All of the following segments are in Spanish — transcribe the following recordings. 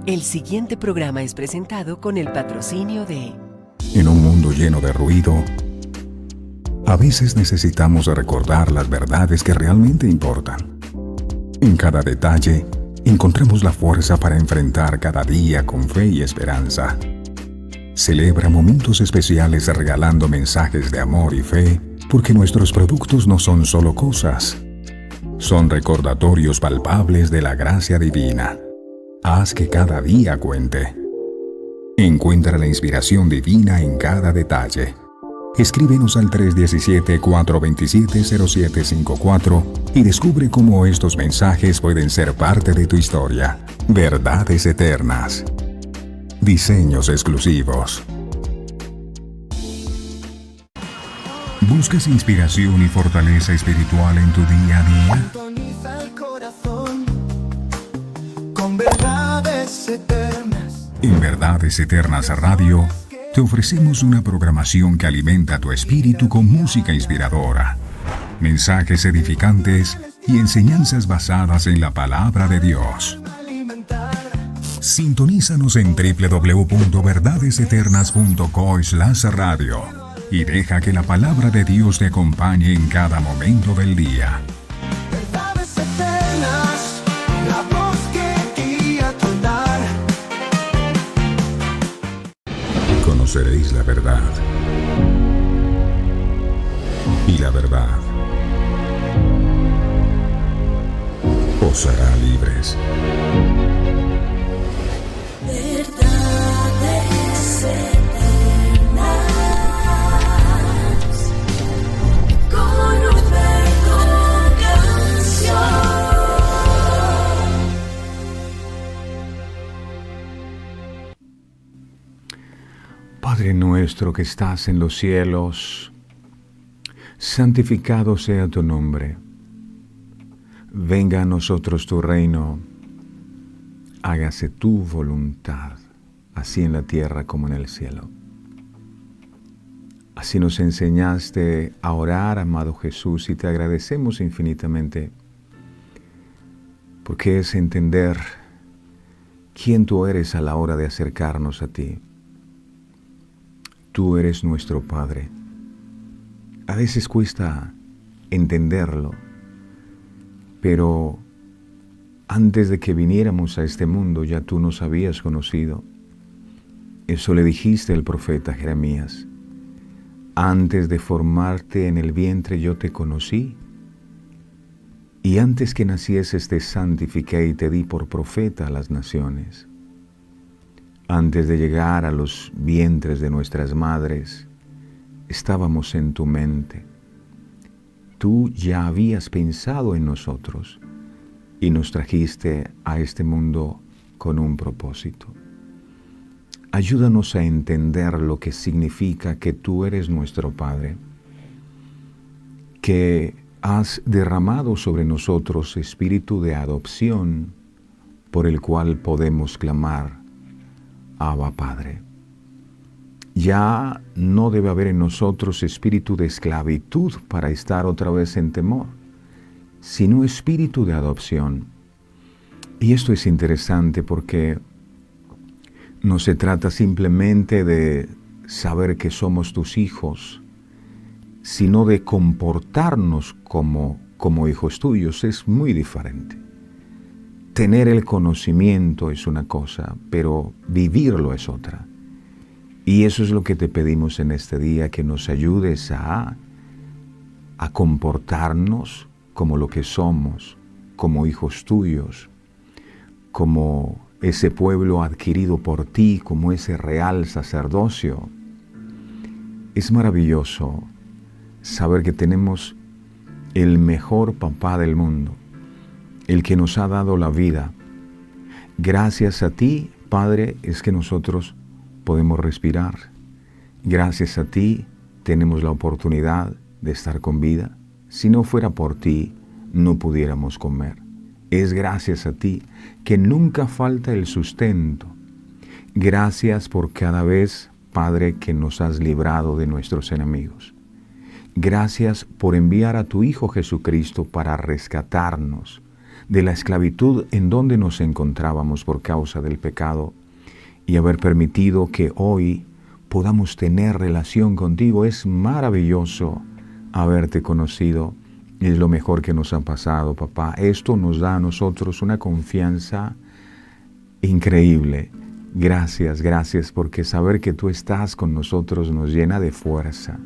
El siguiente programa es presentado con el patrocinio de... En un mundo lleno de ruido, a veces necesitamos recordar las verdades que realmente importan. En cada detalle, encontramos la fuerza para enfrentar cada día con fe y esperanza. Celebra momentos especiales regalando mensajes de amor y fe, porque nuestros productos no son solo cosas, son recordatorios palpables de la gracia divina. Haz que cada día cuente. Encuentra la inspiración divina en cada detalle. Escríbenos al 317-427-0754 y descubre cómo estos mensajes pueden ser parte de tu historia. Verdades eternas. Diseños exclusivos. ¿Buscas inspiración y fortaleza espiritual en tu día a día? Sintoniza el corazón con verdades eternas. En Verdades Eternas Radio, te ofrecemos una programación que alimenta tu espíritu con música inspiradora, mensajes edificantes y enseñanzas basadas en la palabra de Dios. Sintonízanos en www.verdadeseternas.co/radio y deja que la palabra de Dios te acompañe en cada momento del día. Verdades eternas, la voz que guía tu andar. Conoceréis la verdad, y la verdad os hará libres. Verdades eternas, con Humberto Canción. Padre nuestro que estás en los cielos, santificado sea tu nombre. Venga a nosotros tu reino. Hágase tu voluntad, así en la tierra como en el cielo. Así nos enseñaste a orar, amado Jesús, y te agradecemos infinitamente, porque es entender quién tú eres a la hora de acercarnos a ti. Tú eres nuestro Padre. A veces cuesta entenderlo, pero antes de que viniéramos a este mundo ya tú nos habías conocido. Eso le dijiste al profeta Jeremías. Antes de formarte en el vientre yo te conocí, y antes que nacieses te santifiqué y te di por profeta a las naciones. Antes de llegar a los vientres de nuestras madres, estábamos en tu mente. Tú ya habías pensado en nosotros y nos trajiste a este mundo con un propósito. Ayúdanos a entender lo que significa que tú eres nuestro Padre, que has derramado sobre nosotros espíritu de adopción por el cual podemos clamar, Abba Padre. Ya no debe haber en nosotros espíritu de esclavitud para estar otra vez en temor, sino espíritu de adopción. Y esto es interesante porque no se trata simplemente de saber que somos tus hijos, sino de comportarnos como hijos tuyos. Es muy diferente. Tener el conocimiento es una cosa, pero vivirlo es otra. Y eso es lo que te pedimos en este día, que nos ayudes a comportarnos como lo que somos, como hijos tuyos, como ese pueblo adquirido por ti, como ese real sacerdocio. Es maravilloso saber que tenemos el mejor papá del mundo, el que nos ha dado la vida. Gracias a ti, Padre, es que nosotros podemos respirar. Gracias a ti tenemos la oportunidad de estar con vida. Si no fuera por ti, no pudiéramos comer. Es gracias a ti que nunca falta el sustento. Gracias por cada vez, Padre, que nos has librado de nuestros enemigos. Gracias por enviar a tu Hijo Jesucristo para rescatarnos de la esclavitud en donde nos encontrábamos por causa del pecado y haber permitido que hoy podamos tener relación contigo. Es maravilloso haberte conocido. Es lo mejor que nos ha pasado, papá. Esto nos da a nosotros una confianza increíble. Gracias, gracias, porque saber que tú estás con nosotros nos llena de fuerza.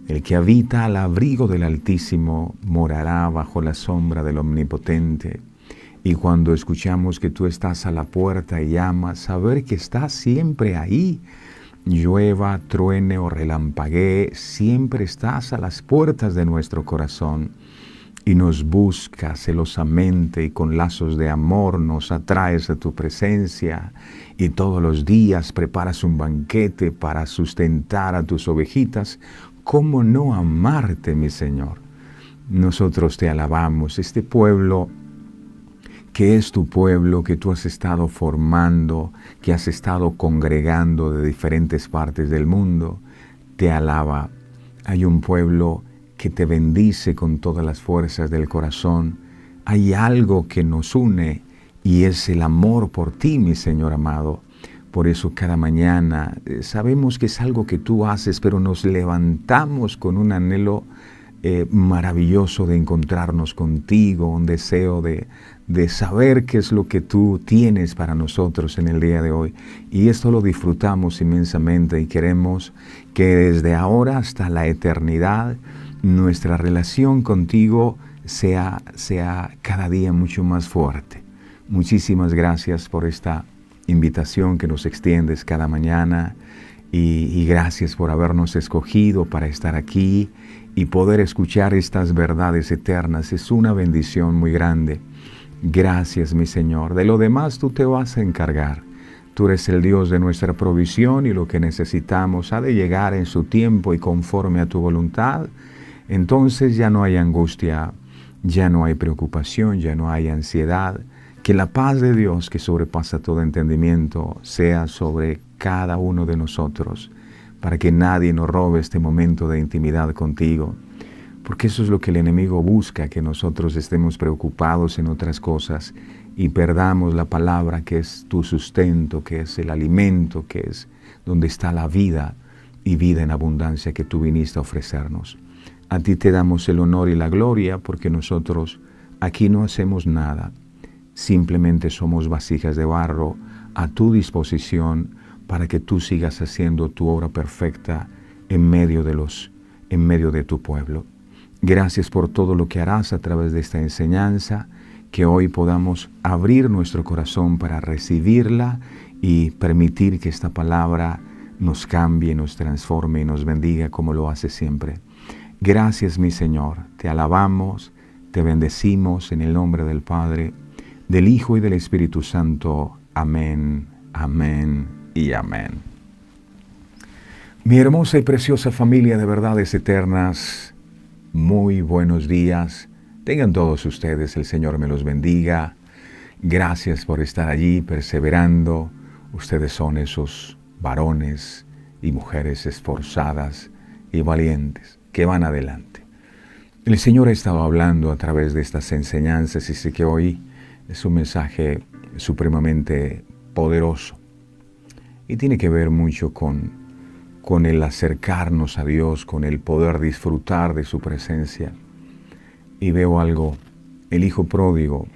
El que habita al abrigo del Altísimo morará bajo la sombra del Omnipotente. Y cuando escuchamos que tú estás a la puerta y llamas, saber que estás siempre ahí, llueva, truene o relampaguee, siempre estás a las puertas de nuestro corazón y nos buscas celosamente y con lazos de amor nos atraes a tu presencia y todos los días preparas un banquete para sustentar a tus ovejitas. ¿Cómo no amarte, mi Señor? Nosotros te alabamos, este pueblo que es tu pueblo, que tú has estado formando, que has estado congregando de diferentes partes del mundo, te alaba. Hay un pueblo que te bendice con todas las fuerzas del corazón. Hay algo que nos une y es el amor por ti, mi Señor amado. Por eso cada mañana sabemos que es algo que tú haces, pero nos levantamos con un anhelo maravilloso de encontrarnos contigo, un deseo de saber qué es lo que tú tienes para nosotros en el día de hoy. Y esto lo disfrutamos inmensamente y queremos que desde ahora hasta la eternidad nuestra relación contigo sea cada día mucho más fuerte. Muchísimas gracias por esta invitación que nos extiendes cada mañana y gracias por habernos escogido para estar aquí y poder escuchar estas verdades eternas. Es una bendición muy grande. Gracias, mi Señor. De lo demás tú te vas a encargar. Tú eres el Dios de nuestra provisión y lo que necesitamos ha de llegar en su tiempo y conforme a tu voluntad. Entonces ya no hay angustia, ya no hay preocupación, ya no hay ansiedad. Que la paz de Dios, que sobrepasa todo entendimiento, sea sobre cada uno de nosotros, para que nadie nos robe este momento de intimidad contigo. Porque eso es lo que el enemigo busca, que nosotros estemos preocupados en otras cosas y perdamos la palabra que es tu sustento, que es el alimento, que es donde está la vida y vida en abundancia que tú viniste a ofrecernos. A ti te damos el honor y la gloria porque nosotros aquí no hacemos nada. Simplemente somos vasijas de barro a tu disposición para que tú sigas haciendo tu obra perfecta en medio de tu pueblo. Gracias por todo lo que harás a través de esta enseñanza, que hoy podamos abrir nuestro corazón para recibirla y permitir que esta palabra nos cambie, nos transforme y nos bendiga como lo hace siempre. Gracias, mi Señor. Te alabamos, te bendecimos en el nombre del Padre, del Hijo y del Espíritu Santo. Amén, amén y amén. Mi hermosa y preciosa familia de verdades eternas, muy buenos días. Tengan todos ustedes, el Señor me los bendiga. Gracias por estar allí perseverando. Ustedes son esos varones y mujeres esforzadas y valientes que van adelante. El Señor ha estado hablando a través de estas enseñanzas y sé que hoy es un mensaje supremamente poderoso y tiene que ver mucho con el acercarnos a Dios, con el poder disfrutar de su presencia. Y veo algo, el hijo pródigo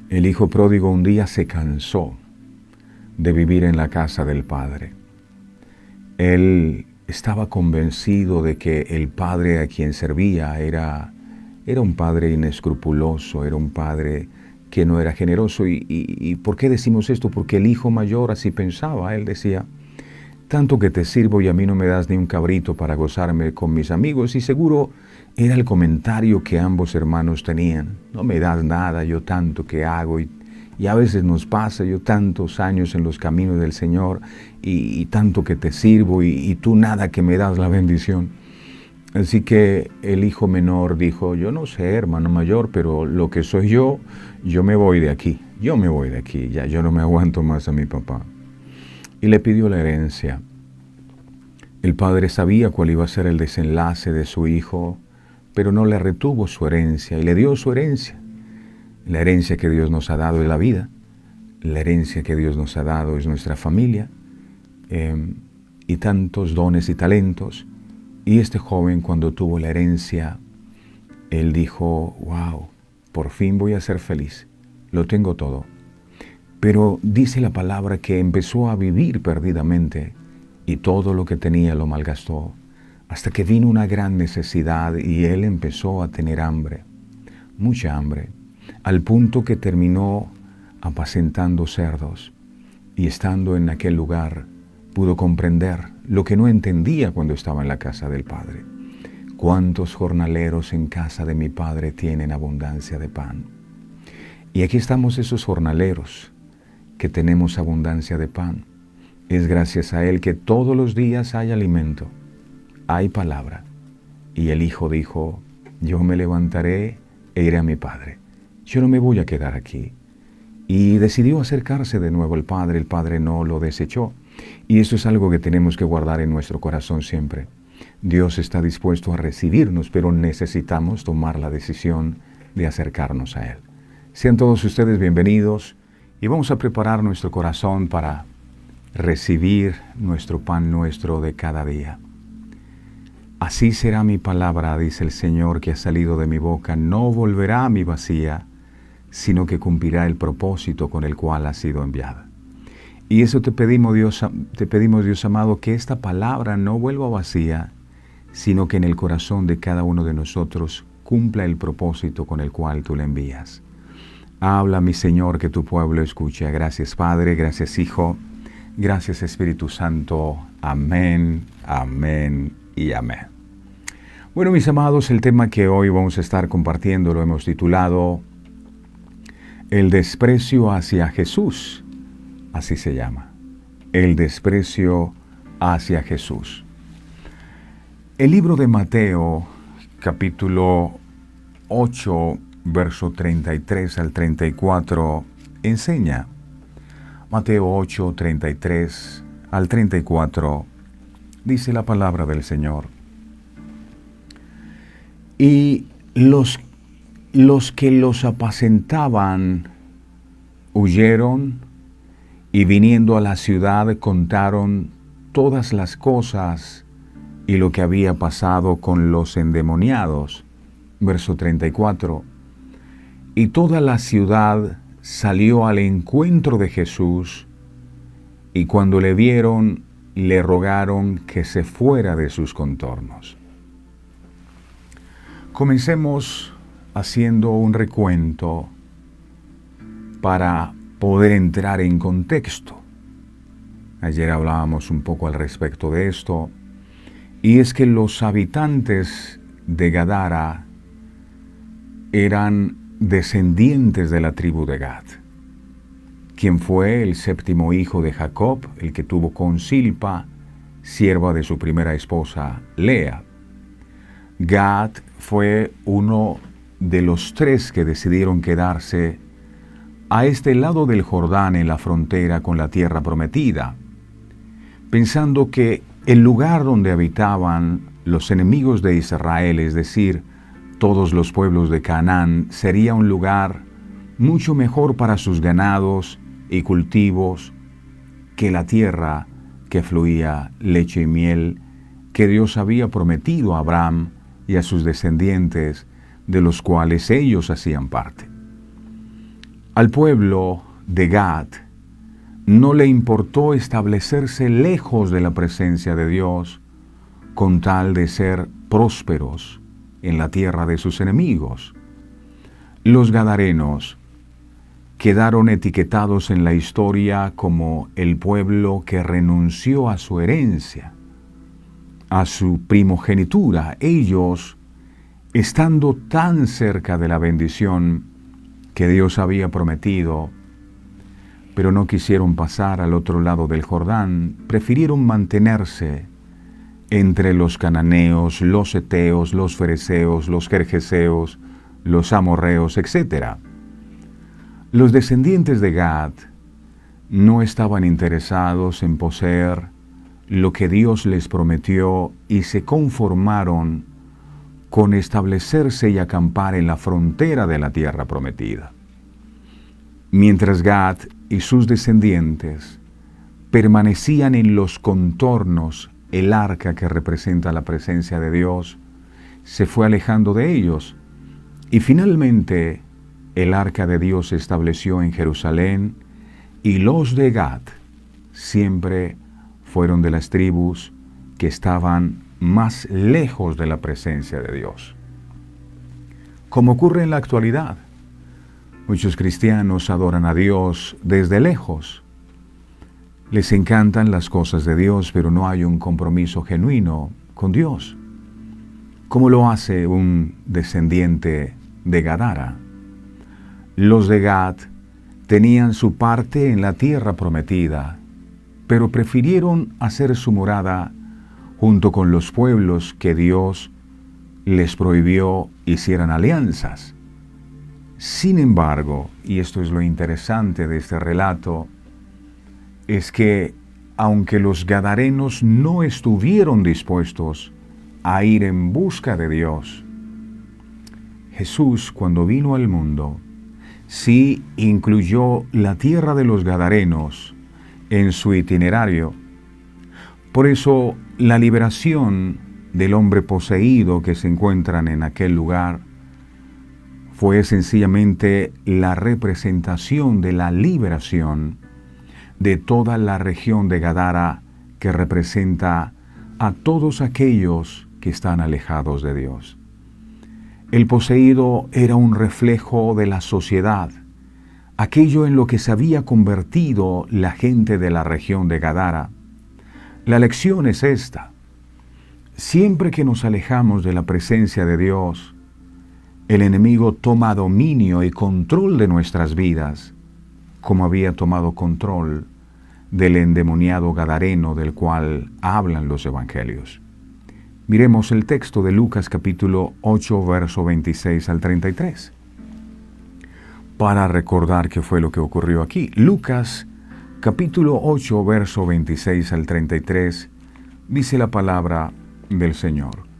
un día se cansó de vivir en la casa del Padre. Él estaba convencido de que el Padre a quien servía era un Padre inescrupuloso, era un Padre que no era generoso. ¿Y por qué decimos esto? Porque el hijo mayor así pensaba. Él decía, tanto que te sirvo y a mí no me das ni un cabrito para gozarme con mis amigos. Y seguro era el comentario que ambos hermanos tenían. No me das nada, yo tanto que hago. Y a veces nos pasa, yo tantos años en los caminos del Señor y tanto que te sirvo y tú nada que me das la bendición. Así que el hijo menor dijo, yo no sé, hermano mayor, pero lo que soy yo me voy de aquí. Yo me voy de aquí, ya yo no me aguanto más a mi papá. Y le pidió la herencia. El padre sabía cuál iba a ser el desenlace de su hijo, pero no le retuvo su herencia y le dio su herencia. La herencia que Dios nos ha dado es la vida. La herencia que Dios nos ha dado es nuestra familia y tantos dones y talentos. Y este joven, cuando tuvo la herencia, él dijo, wow, por fin voy a ser feliz, lo tengo todo. Pero dice la palabra que empezó a vivir perdidamente y todo lo que tenía lo malgastó, hasta que vino una gran necesidad y él empezó a tener hambre, mucha hambre, al punto que terminó apacentando cerdos. Y estando en aquel lugar, pudo comprender lo que no entendía cuando estaba en la casa del Padre. ¿Cuántos jornaleros en casa de mi Padre tienen abundancia de pan? Y aquí estamos esos jornaleros que tenemos abundancia de pan. Es gracias a Él que todos los días hay alimento, hay palabra. Y el Hijo dijo, yo me levantaré e iré a mi Padre. Yo no me voy a quedar aquí. Y decidió acercarse de nuevo al Padre. El Padre no lo desechó. Y eso es algo que tenemos que guardar en nuestro corazón siempre. Dios está dispuesto a recibirnos, pero necesitamos tomar la decisión de acercarnos a Él. Sean todos ustedes bienvenidos y vamos a preparar nuestro corazón para recibir nuestro pan nuestro de cada día. Así será mi palabra, dice el Señor, que ha salido de mi boca. No volverá a mí vacía, sino que cumplirá el propósito con el cual ha sido enviada. Y eso te pedimos, Dios amado, que esta palabra no vuelva vacía, sino que en el corazón de cada uno de nosotros cumpla el propósito con el cual tú le envías. Habla, mi Señor, que tu pueblo escuche. Gracias, Padre, gracias, Hijo, gracias, Espíritu Santo. Amén, amén y amén. Bueno, mis amados, el tema que hoy vamos a estar compartiendo lo hemos titulado El desprecio hacia Jesús. Así se llama, el desprecio hacia Jesús. El libro de Mateo, capítulo 8, verso 33 al 34, enseña. Mateo 8, 33 al 34, dice la palabra del Señor. Y los que los apacentaban huyeron, y viniendo a la ciudad contaron todas las cosas y lo que había pasado con los endemoniados. Verso 34. Y toda la ciudad salió al encuentro de Jesús, y cuando le vieron, le rogaron que se fuera de sus contornos. Comencemos haciendo un recuento para poder entrar en contexto. Ayer hablábamos un poco al respecto de esto, y es que los habitantes de Gadara eran descendientes de la tribu de Gad, quien fue el séptimo hijo de Jacob, el que tuvo con Silpa, sierva de su primera esposa, Lea. Gad fue uno de los tres que decidieron quedarse a este lado del Jordán en la frontera con la tierra prometida, pensando que el lugar donde habitaban los enemigos de Israel, es decir, todos los pueblos de Canaán, sería un lugar mucho mejor para sus ganados y cultivos que la tierra que fluía leche y miel, que Dios había prometido a Abraham y a sus descendientes, de los cuales ellos hacían parte. Al pueblo de Gad no le importó establecerse lejos de la presencia de Dios con tal de ser prósperos en la tierra de sus enemigos. Los gadarenos quedaron etiquetados en la historia como el pueblo que renunció a su herencia, a su primogenitura. Ellos, estando tan cerca de la bendición que Dios había prometido, pero no quisieron pasar al otro lado del Jordán, prefirieron mantenerse entre los cananeos, los heteos, los fereceos, los gergeseos, los amorreos, etc. Los descendientes de Gad no estaban interesados en poseer lo que Dios les prometió y se conformaron con establecerse y acampar en la frontera de la tierra prometida. mientras Gad y sus descendientes permanecían en los contornos, el arca que representa la presencia de Dios se fue alejando de ellos, y finalmente el arca de Dios se estableció en Jerusalén, y los de Gad siempre fueron de las tribus que estaban más lejos de la presencia de Dios. Como ocurre en la actualidad, muchos cristianos adoran a Dios desde lejos. Les encantan las cosas de Dios, pero no hay un compromiso genuino con Dios, como lo hace un descendiente de Gadara. Los de Gad tenían su parte en la tierra prometida, pero prefirieron hacer su morada junto con los pueblos que Dios les prohibió hicieran alianzas. Sin embargo, y esto es lo interesante de este relato, es que aunque los gadarenos no estuvieron dispuestos a ir en busca de Dios, Jesús, cuando vino al mundo, sí incluyó la tierra de los gadarenos en su itinerario. Por eso, la liberación del hombre poseído que se encuentran en aquel lugar fue sencillamente la representación de la liberación de toda la región de Gadara, que representa a todos aquellos que están alejados de Dios. El poseído era un reflejo de la sociedad, aquello en lo que se había convertido la gente de la región de Gadara. La lección es esta: siempre que nos alejamos de la presencia de Dios, el enemigo toma dominio y control de nuestras vidas, como había tomado control del endemoniado gadareno del cual hablan los evangelios. Miremos el texto de Lucas capítulo 8, verso 26 al 33, para recordar qué fue lo que ocurrió aquí. Lucas capítulo 8, verso 26 al 33, dice la palabra del Señor.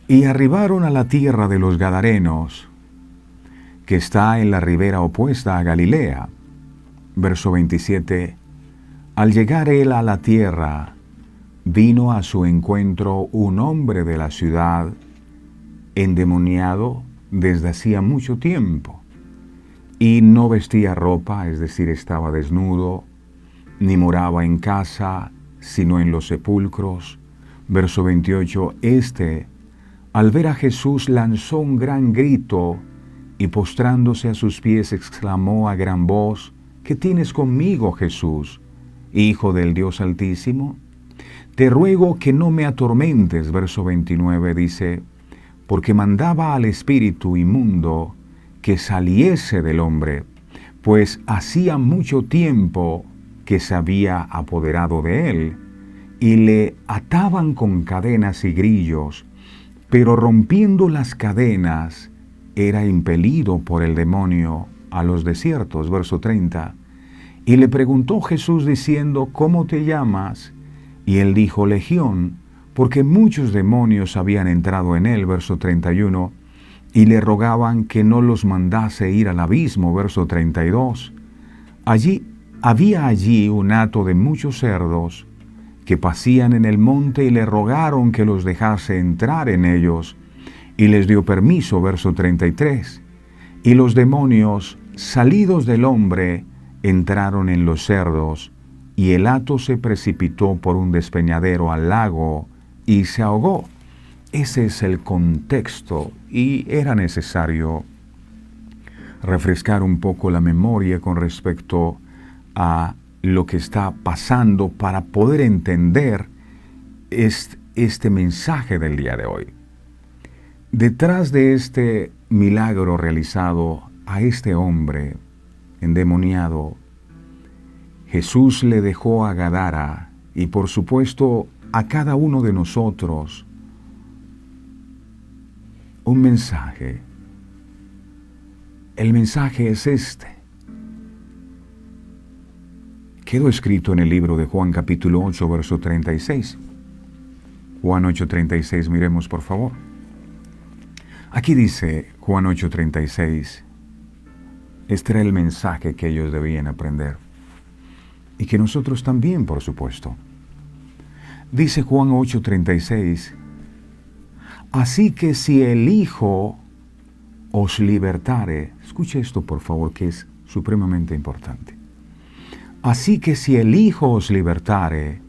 Y arribaron a la tierra de los Gadarenos, que está en la ribera opuesta a Galilea. Verso 27. Al llegar él a la tierra, vino a su encuentro un hombre de la ciudad, endemoniado desde hacía mucho tiempo, y no vestía ropa, es decir, estaba desnudo, ni moraba en casa, sino en los sepulcros. Verso 28. Al ver a Jesús, lanzó un gran grito, y postrándose a sus pies, exclamó a gran voz: ¿Qué tienes conmigo, Jesús, Hijo del Dios Altísimo? Te ruego que no me atormentes. Verso 29 dice: porque mandaba al espíritu inmundo que saliese del hombre, pues hacía mucho tiempo que se había apoderado de él, y le ataban con cadenas y grillos, pero rompiendo las cadenas, era impelido por el demonio a los desiertos. Verso 30. Y le preguntó Jesús diciendo: ¿cómo te llamas? Y él dijo: Legión, porque muchos demonios habían entrado en él. Verso 31. Y le rogaban que no los mandase ir al abismo. Verso 32. Había allí un hato de muchos cerdos que pacían en el monte, y le rogaron que los dejase entrar en ellos, y les dio permiso. Verso 33. Y los demonios, salidos del hombre, entraron en los cerdos, y el hato se precipitó por un despeñadero al lago y se ahogó. Ese es el contexto, y era necesario refrescar un poco la memoria con respecto a lo que está pasando para poder entender este mensaje del día de hoy. Detrás de este milagro realizado a este hombre endemoniado, Jesús le dejó a Gadara, y por supuesto a cada uno de nosotros, un mensaje. El mensaje es este. Quedó escrito en el libro de Juan capítulo 8, verso 36. Juan 8:36, miremos por favor. Aquí dice Juan 8:36: Este era el mensaje que ellos debían aprender. Y que nosotros también, por supuesto. Dice Juan 8:36, así que si el Hijo os libertare, escuche esto por favor, que es supremamente importante. Así que si el Hijo os libertare,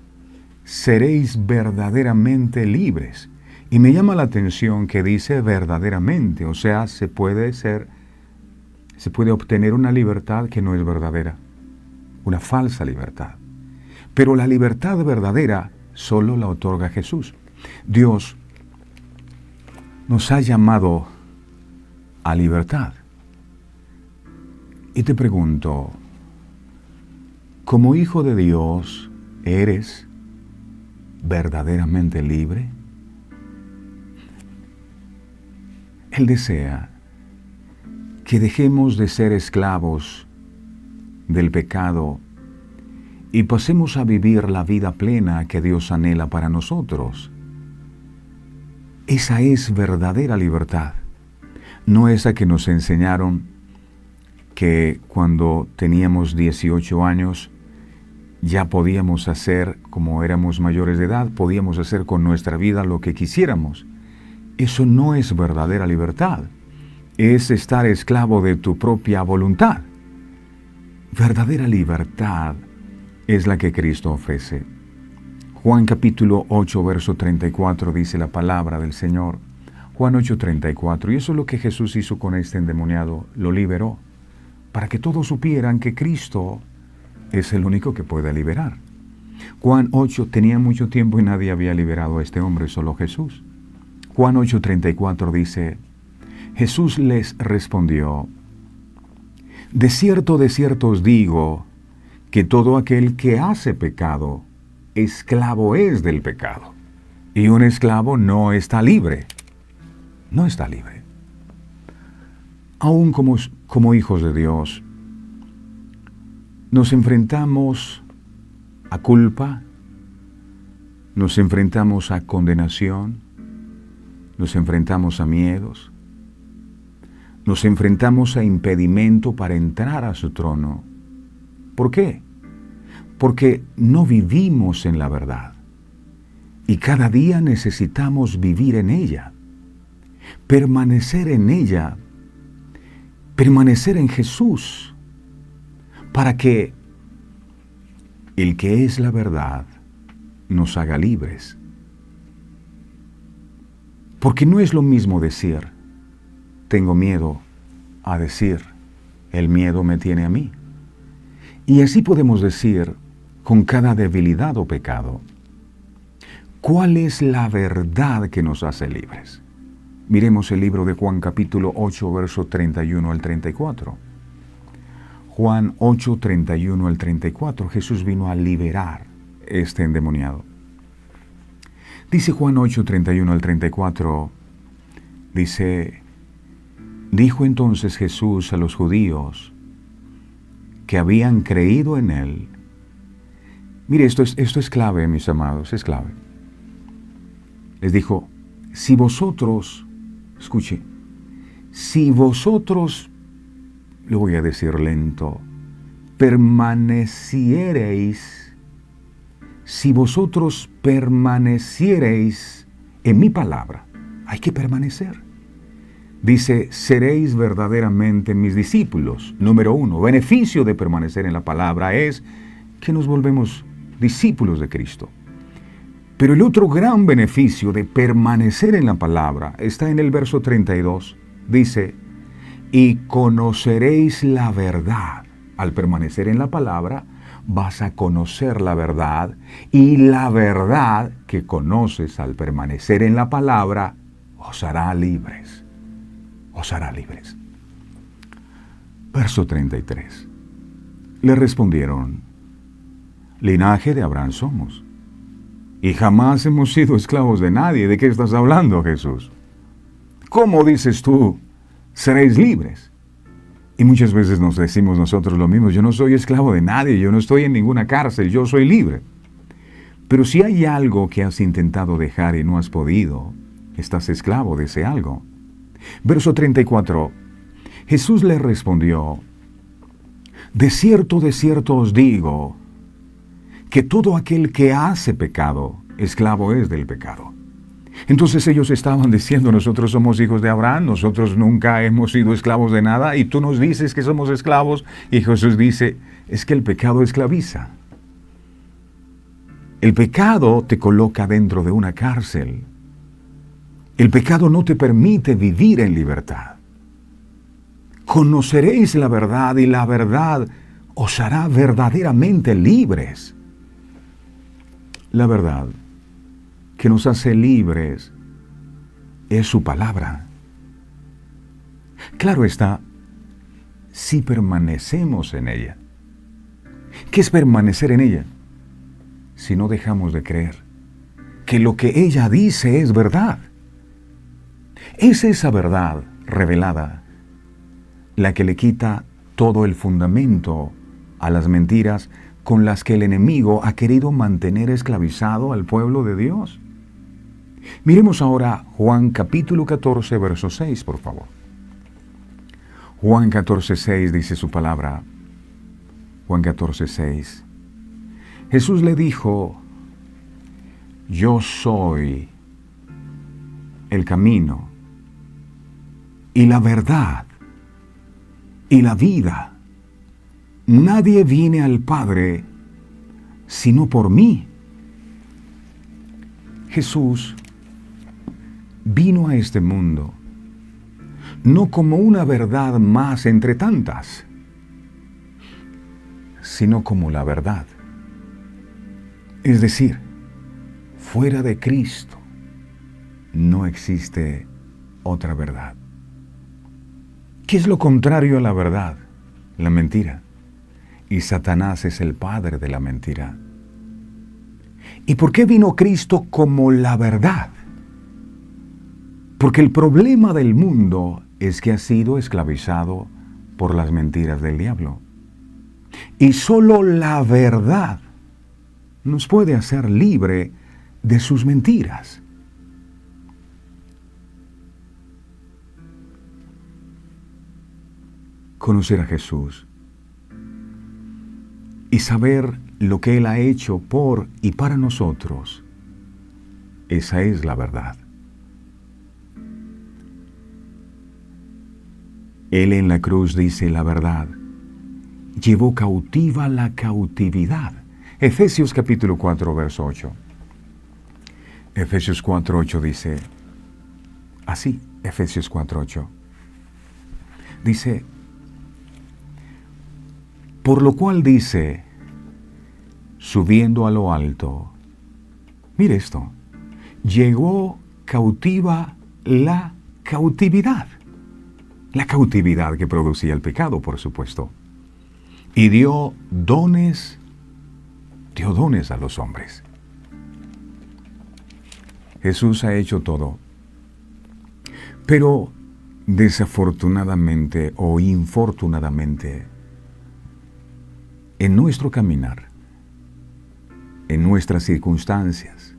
seréis verdaderamente libres. Y me llama la atención que dice verdaderamente, o sea, se puede obtener una libertad que no es verdadera, una falsa libertad. Pero la libertad verdadera solo la otorga Jesús. Dios nos ha llamado a libertad. Y te pregunto, como hijo de Dios, ¿eres verdaderamente libre? Él desea que dejemos de ser esclavos del pecado y pasemos a vivir la vida plena que Dios anhela para nosotros. Esa es verdadera libertad, no esa que nos enseñaron que cuando teníamos 18 años ya podíamos hacer, como éramos mayores de edad, podíamos hacer con nuestra vida lo que quisiéramos. Eso no es verdadera libertad, es estar esclavo de tu propia voluntad. Verdadera libertad es la que Cristo ofrece. Juan capítulo 8, verso 34 dice la palabra del Señor. Juan 8:34, y eso es lo que Jesús hizo con este endemoniado, lo liberó, para que todos supieran que Cristo es el único que puede liberar. Juan 8, tenía mucho tiempo y nadie había liberado a este hombre, solo Jesús. Juan 8:34 dice, Jesús les respondió, de cierto os digo, que todo aquel que hace pecado, esclavo es del pecado. Y un esclavo no está libre. No está libre. Aún como hijos de Dios, nos enfrentamos a culpa, nos enfrentamos a condenación, nos enfrentamos a miedos, nos enfrentamos a impedimento para entrar a su trono. ¿Por qué? Porque no vivimos en la verdad y cada día necesitamos vivir en ella, permanecer en ella, permanecer en Jesús, para que el que es la verdad nos haga libres. Porque no es lo mismo decir, tengo miedo, a decir, el miedo me tiene a mí. Y así podemos decir, con cada debilidad o pecado, ¿cuál es la verdad que nos hace libres? Miremos el libro de Juan capítulo 8, verso 31 al 34. Juan 8, 31 al 34. Jesús vino a liberar este endemoniado. Dice Juan 8, 31 al 34, dice, dijo entonces Jesús a los judíos que habían creído en Él. Mire, esto es clave, mis amados, es clave. Les dijo, si vosotros, escuche, si vosotros, lo voy a decir lento, permaneciereis, si vosotros permaneciereis en mi palabra, hay que permanecer. Dice, seréis verdaderamente mis discípulos. Número 1, beneficio de permanecer en la palabra es que nos volvemos discípulos de Cristo. Pero el otro gran beneficio de permanecer en la palabra está en el verso 32. Dice, y conoceréis la verdad. Al permanecer en la palabra, vas a conocer la verdad, y la verdad que conoces al permanecer en la palabra os hará libres. Os hará libres. Verso 33. Le respondieron, linaje de Abraham somos, y jamás hemos sido esclavos de nadie. ¿De qué estás hablando, Jesús? ¿Cómo dices tú, seréis libres? Y muchas veces nos decimos nosotros lo mismo, yo no soy esclavo de nadie, yo no estoy en ninguna cárcel, yo soy libre. Pero si hay algo que has intentado dejar y no has podido, estás esclavo de ese algo. Verso 34. Jesús le respondió, de cierto os digo, que todo aquel que hace pecado, esclavo es del pecado. Entonces ellos estaban diciendo, nosotros somos hijos de Abraham, nosotros nunca hemos sido esclavos de nada, y tú nos dices que somos esclavos, y Jesús dice, es que el pecado esclaviza. El pecado te coloca dentro de una cárcel. El pecado no te permite vivir en libertad. Conoceréis la verdad y la verdad os hará verdaderamente libres. La verdad que nos hace libres es su palabra. Claro está, si permanecemos en ella. ¿Qué es permanecer en ella? Si no dejamos de creer que lo que ella dice es verdad. Es esa verdad revelada la que le quita todo el fundamento a las mentiras con las que el enemigo ha querido mantener esclavizado al pueblo de Dios. Miremos ahora Juan capítulo 14, verso 6, por favor. Juan 14, 6 dice su palabra. Juan 14, 6. Jesús le dijo, yo soy el camino y la verdad y la vida. Nadie viene al Padre sino por mí. Jesús vino a este mundo no como una verdad más entre tantas, sino como la verdad. Es decir, fuera de Cristo no existe otra verdad. ¿Qué es lo contrario a la verdad? La mentira. Y Satanás es el padre de la mentira. ¿Y por qué vino Cristo como la verdad? Porque el problema del mundo es que ha sido esclavizado por las mentiras del diablo. Y solo la verdad nos puede hacer libre de sus mentiras. Conocer a Jesús y saber lo que Él ha hecho por y para nosotros, esa es la verdad. Él en la cruz dice la verdad, llevó cautiva la cautividad. Efesios capítulo 4, verso 8. Efesios 4, 8 dice, así, Efesios 4, 8. Dice, por lo cual dice, subiendo a lo alto, mire esto, llegó cautiva la cautividad que producía el pecado, por supuesto, y dio dones a los hombres. Jesús ha hecho todo, pero desafortunadamente o infortunadamente, en nuestro caminar, en nuestras circunstancias,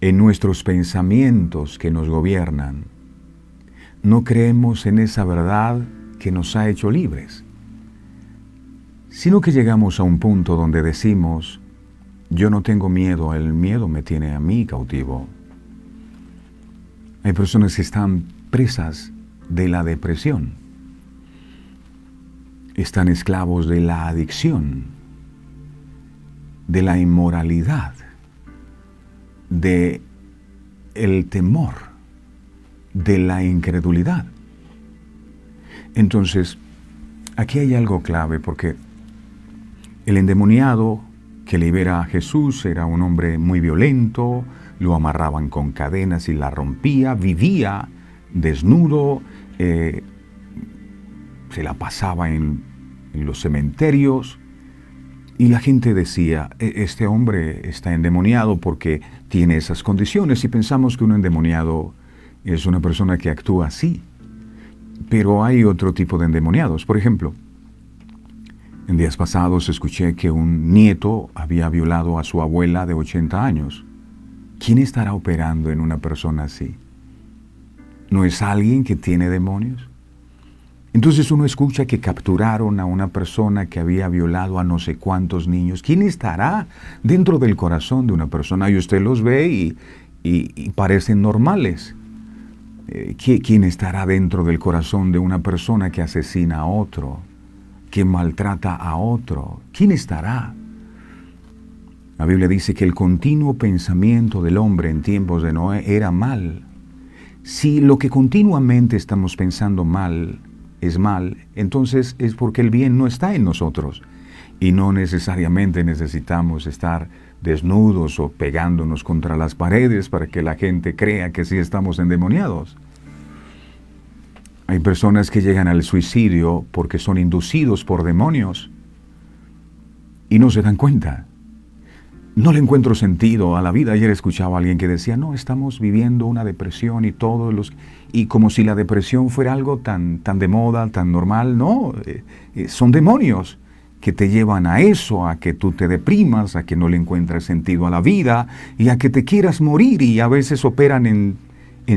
en nuestros pensamientos que nos gobiernan, no creemos en esa verdad que nos ha hecho libres, sino que llegamos a un punto donde decimos, yo no tengo miedo, el miedo me tiene a mí cautivo. Hay personas que están presas de la depresión, están esclavos de la adicción, de la inmoralidad, de el temor, de la incredulidad. Entonces, aquí hay algo clave, porque el endemoniado que libera a Jesús era un hombre muy violento, lo amarraban con cadenas y la rompía, vivía desnudo, se la pasaba en los cementerios, y la gente decía, este hombre está endemoniado porque tiene esas condiciones, y pensamos que un endemoniado es una persona que actúa así. Pero hay otro tipo de endemoniados. Por ejemplo, en días pasados escuché que un nieto había violado a su abuela de 80 años. ¿Quién estará operando en una persona así? ¿No es alguien que tiene demonios? Entonces uno escucha que capturaron a una persona que había violado a no sé cuántos niños. ¿Quién estará dentro del corazón de una persona? Y usted los ve y parecen normales. ¿Quién estará dentro del corazón de una persona que asesina a otro, que maltrata a otro? ¿Quién estará? La Biblia dice que el continuo pensamiento del hombre en tiempos de Noé era mal. Si lo que continuamente estamos pensando mal es mal, entonces es porque el bien no está en nosotros. Y no necesariamente necesitamos estar desnudos o pegándonos contra las paredes para que la gente crea que sí estamos endemoniados. Hay personas que llegan al suicidio porque son inducidos por demonios y no se dan cuenta. No le encuentro sentido a la vida. Ayer escuchaba a alguien que decía, no, estamos viviendo una depresión y como si la depresión fuera algo tan de moda, tan normal. No, son demonios que te llevan a eso, a que tú te deprimas, a que no le encuentres sentido a la vida y a que te quieras morir, y a veces operan en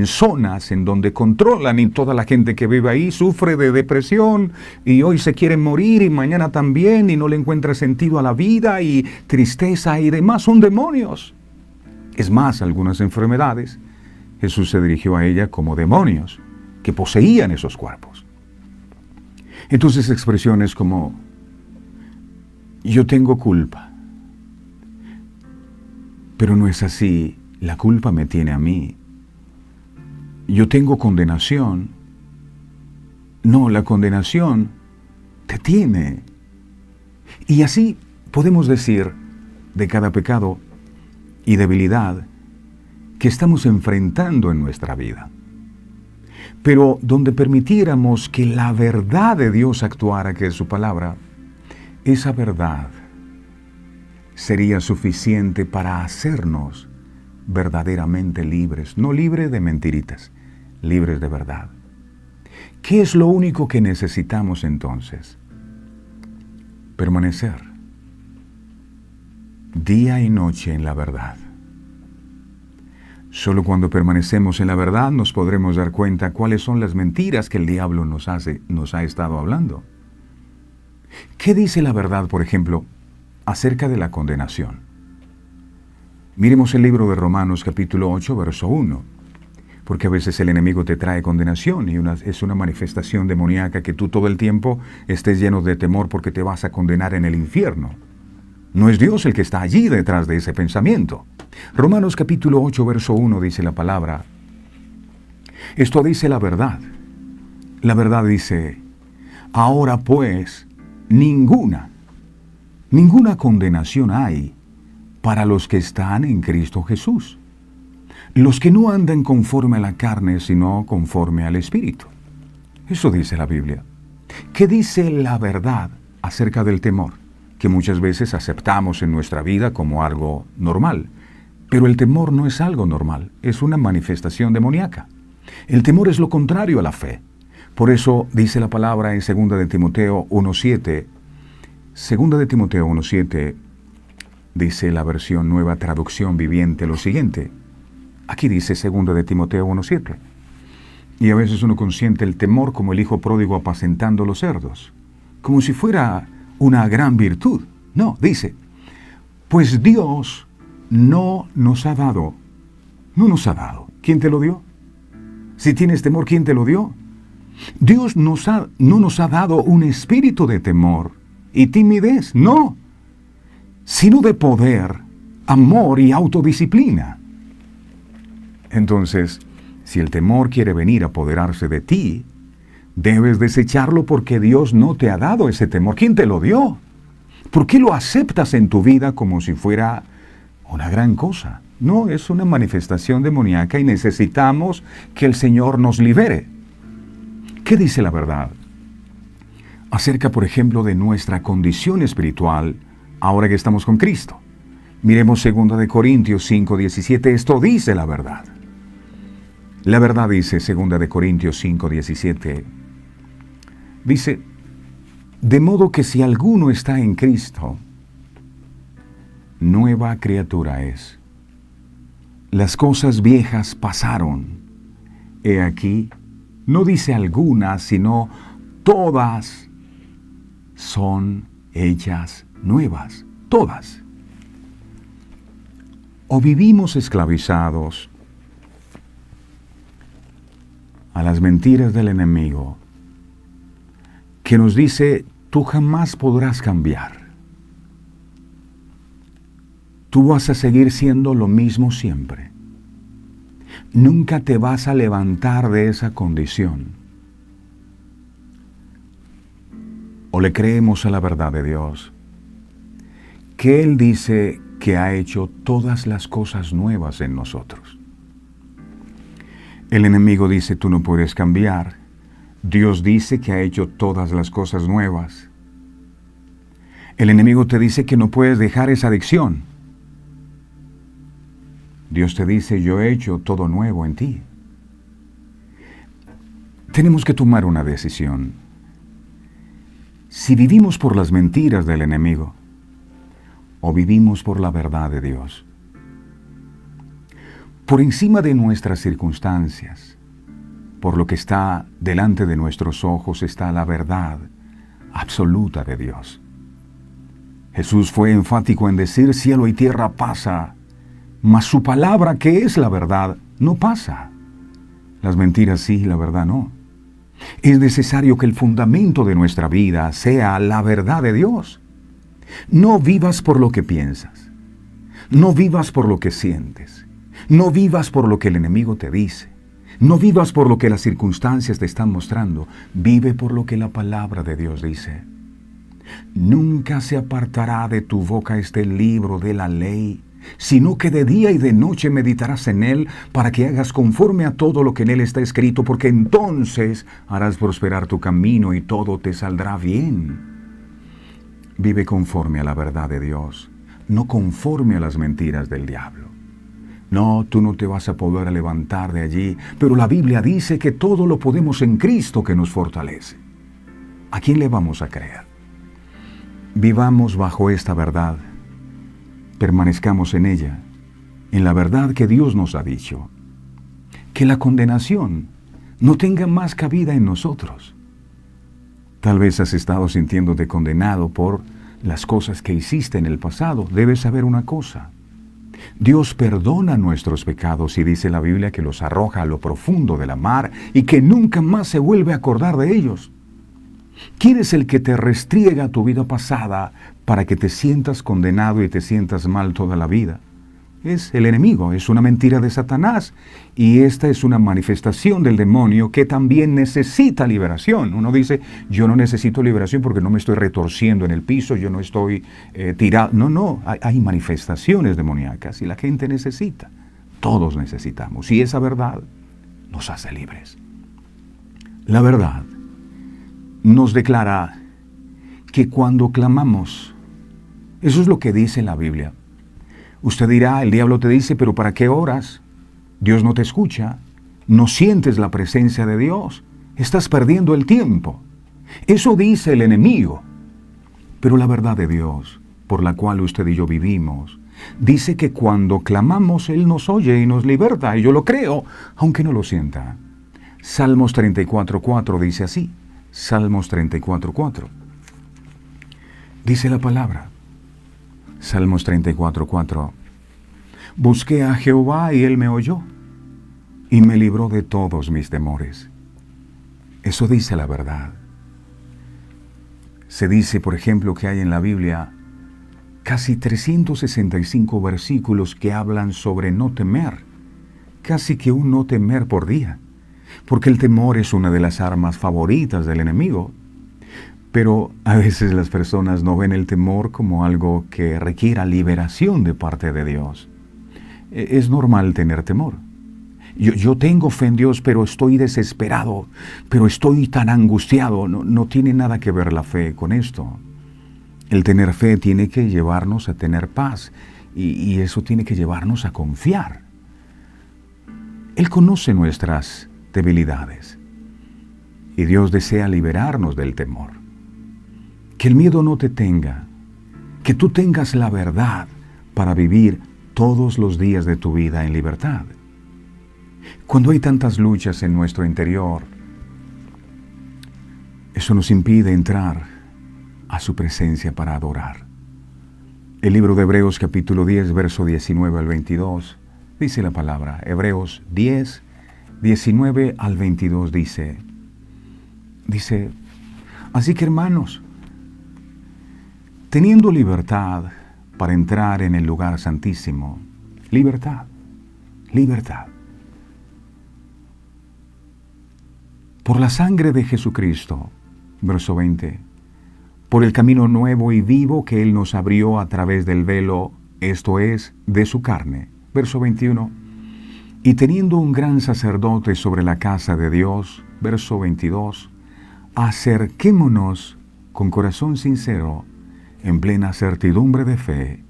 zonas en donde controlan, y toda la gente que vive ahí sufre de depresión y hoy se quieren morir y mañana también, y no le encuentra sentido a la vida y tristeza y demás. Son demonios. Es más, algunas enfermedades Jesús se dirigió a ella como demonios que poseían esos cuerpos. Entonces expresiones como yo tengo culpa, pero no es así, la culpa me tiene a mí. Yo tengo condenación. No, la condenación te tiene. Y así podemos decir de cada pecado y debilidad que estamos enfrentando en nuestra vida. Pero donde permitiéramos que la verdad de Dios actuara, que es su palabra, esa verdad sería suficiente para hacernos verdaderamente libres, no libres de mentiritas, libres de verdad. ¿Qué es lo único que necesitamos entonces? Permanecer día y noche en la verdad. Solo cuando permanecemos en la verdad nos podremos dar cuenta cuáles son las mentiras que el diablo nos ha estado hablando. ¿Qué dice la verdad, por ejemplo, acerca de la condenación? Miremos el libro de Romanos capítulo 8, verso 1. Porque a veces el enemigo te trae condenación y es una manifestación demoníaca que tú todo el tiempo estés lleno de temor porque te vas a condenar en el infierno. No es Dios el que está allí detrás de ese pensamiento. Romanos capítulo 8, verso 1 dice la palabra. Esto dice la verdad. La verdad dice, ahora pues, ninguna condenación hay para los que están en Cristo Jesús. Los que no andan conforme a la carne, sino conforme al Espíritu. Eso dice la Biblia. ¿Qué dice la verdad acerca del temor? Que muchas veces aceptamos en nuestra vida como algo normal. Pero el temor no es algo normal, es una manifestación demoníaca. El temor es lo contrario a la fe. Por eso dice la palabra en 2 de Timoteo 1:7. 2 de Timoteo 1:7 dice la versión Nueva Traducción Viviente lo siguiente. Aquí dice 2 de Timoteo 1:7. Y a veces uno consiente el temor como el hijo pródigo apacentando los cerdos, como si fuera una gran virtud. No, dice, pues Dios no nos ha dado. ¿Quién te lo dio? Si tienes temor, ¿quién te lo dio? Dios no nos ha dado un espíritu de temor y timidez, no, sino de poder, amor y autodisciplina. Entonces, si el temor quiere venir a apoderarse de ti, debes desecharlo porque Dios no te ha dado ese temor. ¿Quién te lo dio? ¿Por qué lo aceptas en tu vida como si fuera una gran cosa? No, es una manifestación demoníaca y necesitamos que el Señor nos libere. ¿Qué dice la verdad acerca, por ejemplo, de nuestra condición espiritual ahora que estamos con Cristo? Miremos 2 de Corintios 5:17. Esto dice la verdad. La verdad dice, 2 de Corintios 5:17, dice, de modo que si alguno está en Cristo, nueva criatura es. Las cosas viejas pasaron. He aquí, no dice alguna, sino todas son hechas nuevas, todas. O vivimos esclavizados a las mentiras del enemigo, que nos dice, tú jamás podrás cambiar. Tú vas a seguir siendo lo mismo siempre. Nunca te vas a levantar de esa condición. O le creemos a la verdad de Dios, que Él dice que ha hecho todas las cosas nuevas en nosotros. El enemigo dice, tú no puedes cambiar. Dios dice que ha hecho todas las cosas nuevas. El enemigo te dice que no puedes dejar esa adicción. Dios te dice, yo he hecho todo nuevo en ti. Tenemos que tomar una decisión. Si vivimos por las mentiras del enemigo o vivimos por la verdad de Dios. Por encima de nuestras circunstancias, por lo que está delante de nuestros ojos, está la verdad absoluta de Dios. Jesús fue enfático en decir, cielo y tierra pasa, mas su palabra, que es la verdad, no pasa. Las mentiras sí, la verdad no. Es necesario que el fundamento de nuestra vida sea la verdad de Dios. No vivas por lo que piensas. No vivas por lo que sientes. No vivas por lo que el enemigo te dice. No vivas por lo que las circunstancias te están mostrando. Vive por lo que la palabra de Dios dice. Nunca se apartará de tu boca este libro de la ley, sino que de día y de noche meditarás en él, para que hagas conforme a todo lo que en él está escrito, porque entonces harás prosperar tu camino y todo te saldrá bien. Vive conforme a la verdad de Dios, no conforme a las mentiras del diablo. No, tú no te vas a poder levantar de allí, pero la Biblia dice que todo lo podemos en Cristo que nos fortalece. ¿A quién le vamos a creer? Vivamos bajo esta verdad. Permanezcamos en ella, en la verdad que Dios nos ha dicho. Que la condenación no tenga más cabida en nosotros. Tal vez has estado sintiéndote condenado por las cosas que hiciste en el pasado. Debes saber una cosa. Dios perdona nuestros pecados y dice la Biblia que los arroja a lo profundo de la mar y que nunca más se vuelve a acordar de ellos. ¿Quién es el que te restriega tu vida pasada para que te sientas condenado y te sientas mal toda la vida? Es el enemigo, es una mentira de Satanás, y esta es una manifestación del demonio que también necesita liberación. Uno dice, yo no necesito liberación porque no me estoy retorciendo en el piso, yo no estoy tirado. No, hay manifestaciones demoníacas y la gente necesita. Todos necesitamos, y esa verdad nos hace libres. La verdad nos declara que cuando clamamos, eso es lo que dice la Biblia. Usted dirá, el diablo te dice, pero ¿para qué oras? Dios no te escucha, no sientes la presencia de Dios, estás perdiendo el tiempo. Eso dice el enemigo. Pero la verdad de Dios, por la cual usted y yo vivimos, dice que cuando clamamos, Él nos oye y nos liberta, y yo lo creo, aunque no lo sienta. Salmos 34:4 dice así. Salmos 34:4. Dice la palabra. Salmos 34:4. Busqué a Jehová y Él me oyó y me libró de todos mis temores. Eso dice la verdad. Se dice, por ejemplo, que hay en la Biblia casi 365 versículos que hablan sobre no temer. Casi que un no temer por día. Porque el temor es una de las armas favoritas del enemigo. Pero a veces las personas no ven el temor como algo que requiera liberación de parte de Dios. Es normal tener temor. Yo tengo fe en Dios, pero estoy desesperado, pero estoy tan angustiado. No tiene nada que ver la fe con esto. El tener fe tiene que llevarnos a tener paz, y eso tiene que llevarnos a confiar. Él conoce nuestras debilidades y Dios desea liberarnos del temor. Que el miedo no te tenga, que tú tengas la verdad para vivir todos los días de tu vida en libertad. Cuando hay tantas luchas en nuestro interior, Eso nos impide entrar a su presencia para adorar. El libro de Hebreos capítulo 10, verso 19 al 22, dice la palabra. Hebreos 10, 19 al 22 dice, así que hermanos, teniendo libertad para entrar en el lugar santísimo, libertad, por la sangre de Jesucristo, verso 20, por el camino nuevo y vivo que Él nos abrió a través del velo, esto es, de su carne, verso 21, y teniendo un gran sacerdote sobre la casa de Dios, verso 22, acerquémonos con corazón sincero, en plena certidumbre de fe,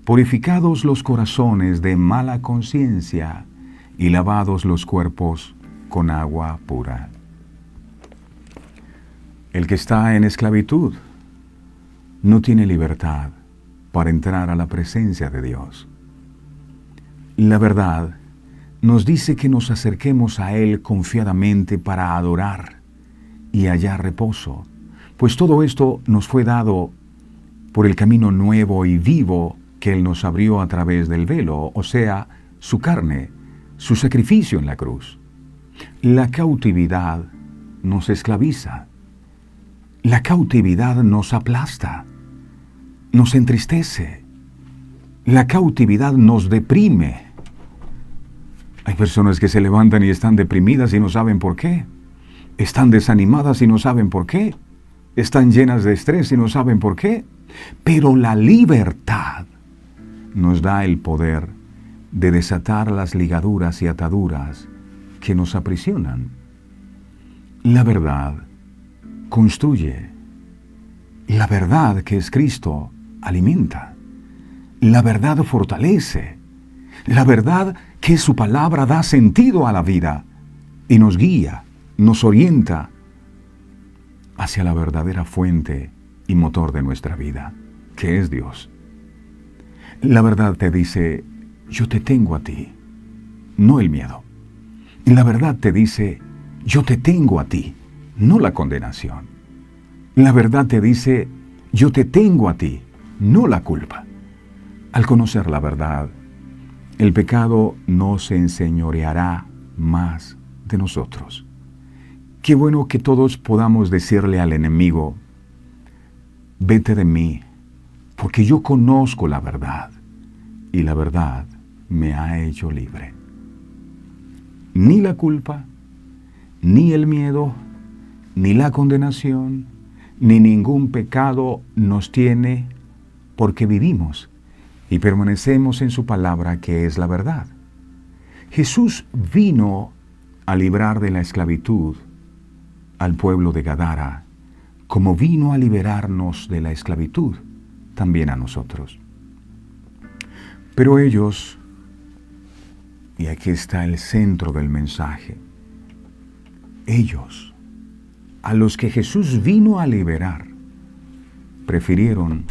purificados los corazones de mala conciencia y lavados los cuerpos con agua pura. El que está en esclavitud no tiene libertad para entrar a la presencia de Dios. La verdad nos dice que nos acerquemos a Él confiadamente para adorar y hallar reposo, pues todo esto nos fue dado por el camino nuevo y vivo que Él nos abrió a través del velo, o sea, su carne, su sacrificio en la cruz. La cautividad nos esclaviza. La cautividad nos aplasta, nos entristece. La cautividad nos deprime. Hay personas que se levantan y están deprimidas y no saben por qué. Están desanimadas y no saben por qué. Están llenas de estrés y no saben por qué. Pero la libertad nos da el poder de desatar las ligaduras y ataduras que nos aprisionan. La verdad construye. La verdad, que es Cristo, alimenta. La verdad fortalece. La verdad, que es su palabra, da sentido a la vida y nos guía, nos orienta hacia la verdadera fuente y motor de nuestra vida, que es Dios. La verdad te dice, yo te tengo a ti, no el miedo. La verdad te dice, yo te tengo a ti, no la condenación. La verdad te dice, yo te tengo a ti, no la culpa. Al conocer la verdad, el pecado no se enseñoreará más de nosotros. Qué bueno que todos podamos decirle al enemigo, vete de mí, porque yo conozco la verdad, y la verdad me ha hecho libre. Ni la culpa, ni el miedo, ni la condenación, ni ningún pecado nos tiene, porque vivimos y permanecemos en su palabra, que es la verdad. Jesús vino a librar de la esclavitud al pueblo de Gadara, como vino a liberarnos de la esclavitud también a nosotros. Pero ellos, y aquí está el centro del mensaje, ellos, a los que Jesús vino a liberar, prefirieron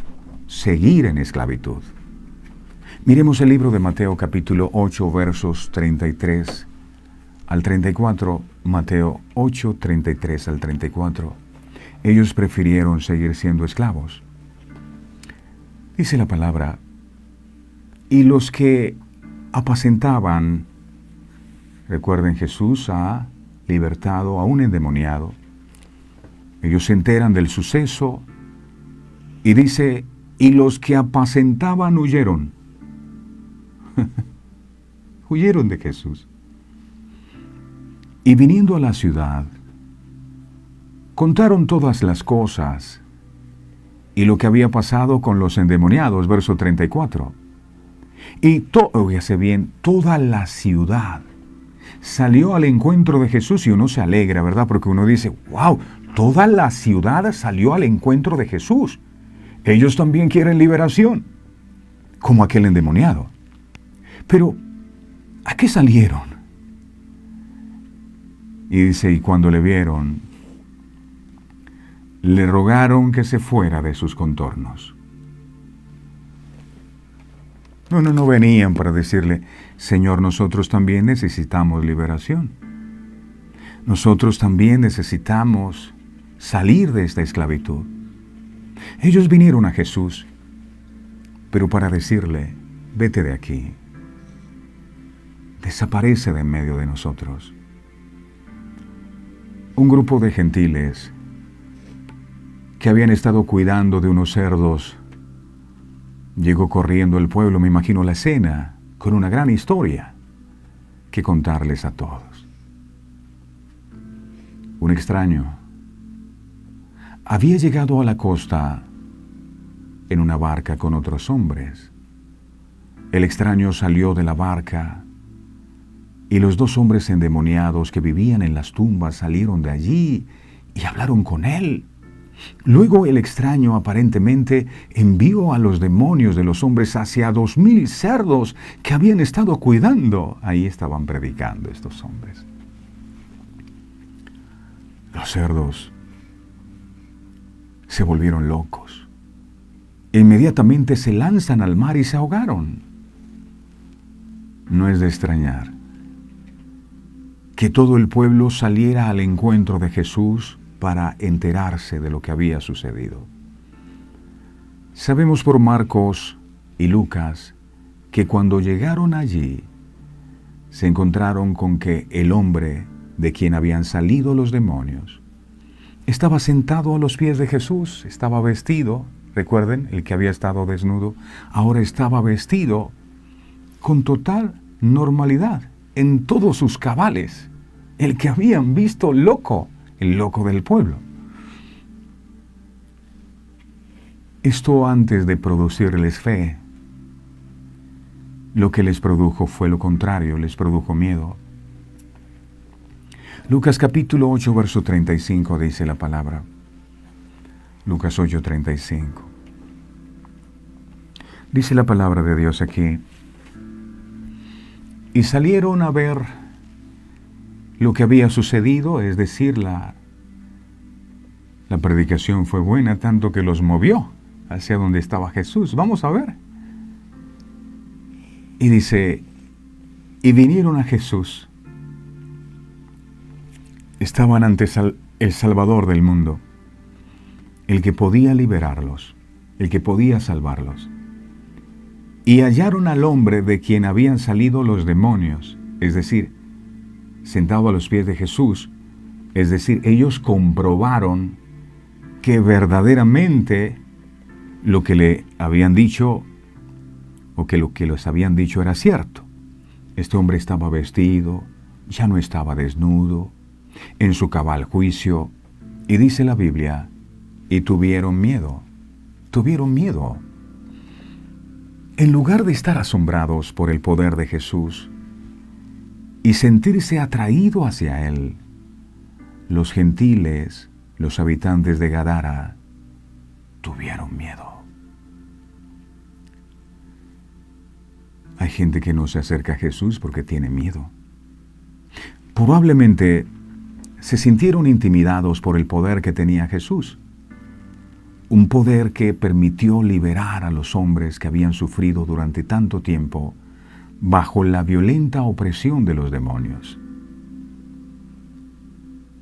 seguir en esclavitud. Miremos el libro de Mateo capítulo 8, versos 33 al 34, Mateo 8, 33 al 34. Ellos prefirieron seguir siendo esclavos. Dice la palabra, y los que apacentaban, recuerden, Jesús ha libertado a un endemoniado. Ellos se enteran del suceso y dice, y los que apacentaban huyeron. Huyeron de Jesús. Y viniendo a la ciudad, contaron todas las cosas y lo que había pasado con los endemoniados, verso 34. Y óigase bien, toda la ciudad salió al encuentro de Jesús, y uno se alegra, ¿verdad? Porque uno dice, wow, toda la ciudad salió al encuentro de Jesús. Ellos también quieren liberación, como aquel endemoniado. Pero, ¿a qué salieron? Y dice, y cuando le vieron, le rogaron que se fuera de sus contornos. No venían para decirle, Señor, nosotros también necesitamos liberación. Nosotros también necesitamos salir de esta esclavitud. Ellos vinieron a Jesús, pero para decirle, vete de aquí, desaparece de en medio de nosotros. Un grupo de gentiles que habían estado cuidando de unos cerdos llegó corriendo al pueblo, me imagino la escena, con una gran historia que contarles a todos. Un extraño había llegado a la costa en una barca con otros hombres. El extraño salió de la barca y los dos hombres endemoniados que vivían en las tumbas salieron de allí y hablaron con él. Luego el extraño aparentemente envió a los demonios de los hombres hacia 2000 cerdos que habían estado cuidando. Ahí estaban predicando estos hombres. Los cerdos se volvieron locos. Inmediatamente se lanzan al mar y se ahogaron. No es de extrañar que todo el pueblo saliera al encuentro de Jesús para enterarse de lo que había sucedido. Sabemos por Marcos y Lucas que cuando llegaron allí se encontraron con que el hombre de quien habían salido los demonios estaba sentado a los pies de Jesús, estaba vestido, recuerden, el que había estado desnudo, ahora estaba vestido con total normalidad, en todos sus cabales, el que habían visto loco, el loco del pueblo. Esto antes de producirles fe, lo que les produjo fue lo contrario, les produjo miedo. Lucas capítulo 8, verso 35 dice la palabra. Lucas 8, 35. Dice la palabra de Dios aquí. Y salieron a ver lo que había sucedido, es decir, la predicación fue buena, tanto que los movió hacia donde estaba Jesús. Vamos a ver. Y dice, y vinieron a Jesús. Estaban ante el Salvador del mundo, el que podía liberarlos, el que podía salvarlos. Y hallaron al hombre de quien habían salido los demonios, es decir, sentado a los pies de Jesús, es decir, ellos comprobaron que verdaderamente lo que le habían dicho, o que lo que les habían dicho era cierto. Este hombre estaba vestido, ya no estaba desnudo, en su cabal juicio, y dice la Biblia, y tuvieron miedo. En lugar de estar asombrados por el poder de Jesús y sentirse atraído hacia Él, los gentiles, los habitantes de Gadara, tuvieron miedo. Hay gente que no se acerca a Jesús porque tiene miedo. Probablemente se sintieron intimidados por el poder que tenía Jesús. Un poder que permitió liberar a los hombres que habían sufrido durante tanto tiempo bajo la violenta opresión de los demonios.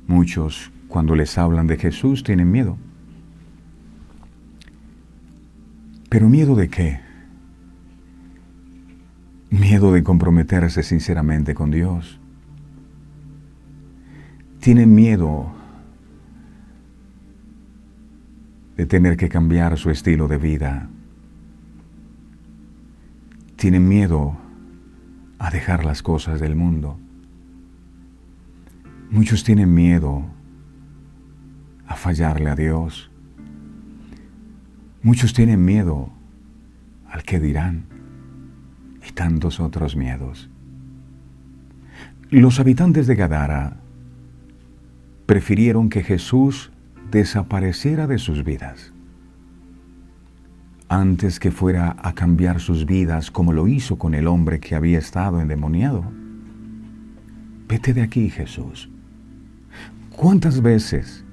Muchos, cuando les hablan de Jesús, tienen miedo. ¿Pero miedo de qué? Miedo de comprometerse sinceramente con Dios. Tienen miedo de tener que cambiar su estilo de vida. Tienen miedo a dejar las cosas del mundo. Muchos tienen miedo a fallarle a Dios. Muchos tienen miedo al qué dirán y tantos otros miedos. Los habitantes de Gadara prefirieron que Jesús desapareciera de sus vidas antes que fuera a cambiar sus vidas como lo hizo con el hombre que había estado endemoniado. Vete de aquí, Jesús. ¿Cuántas veces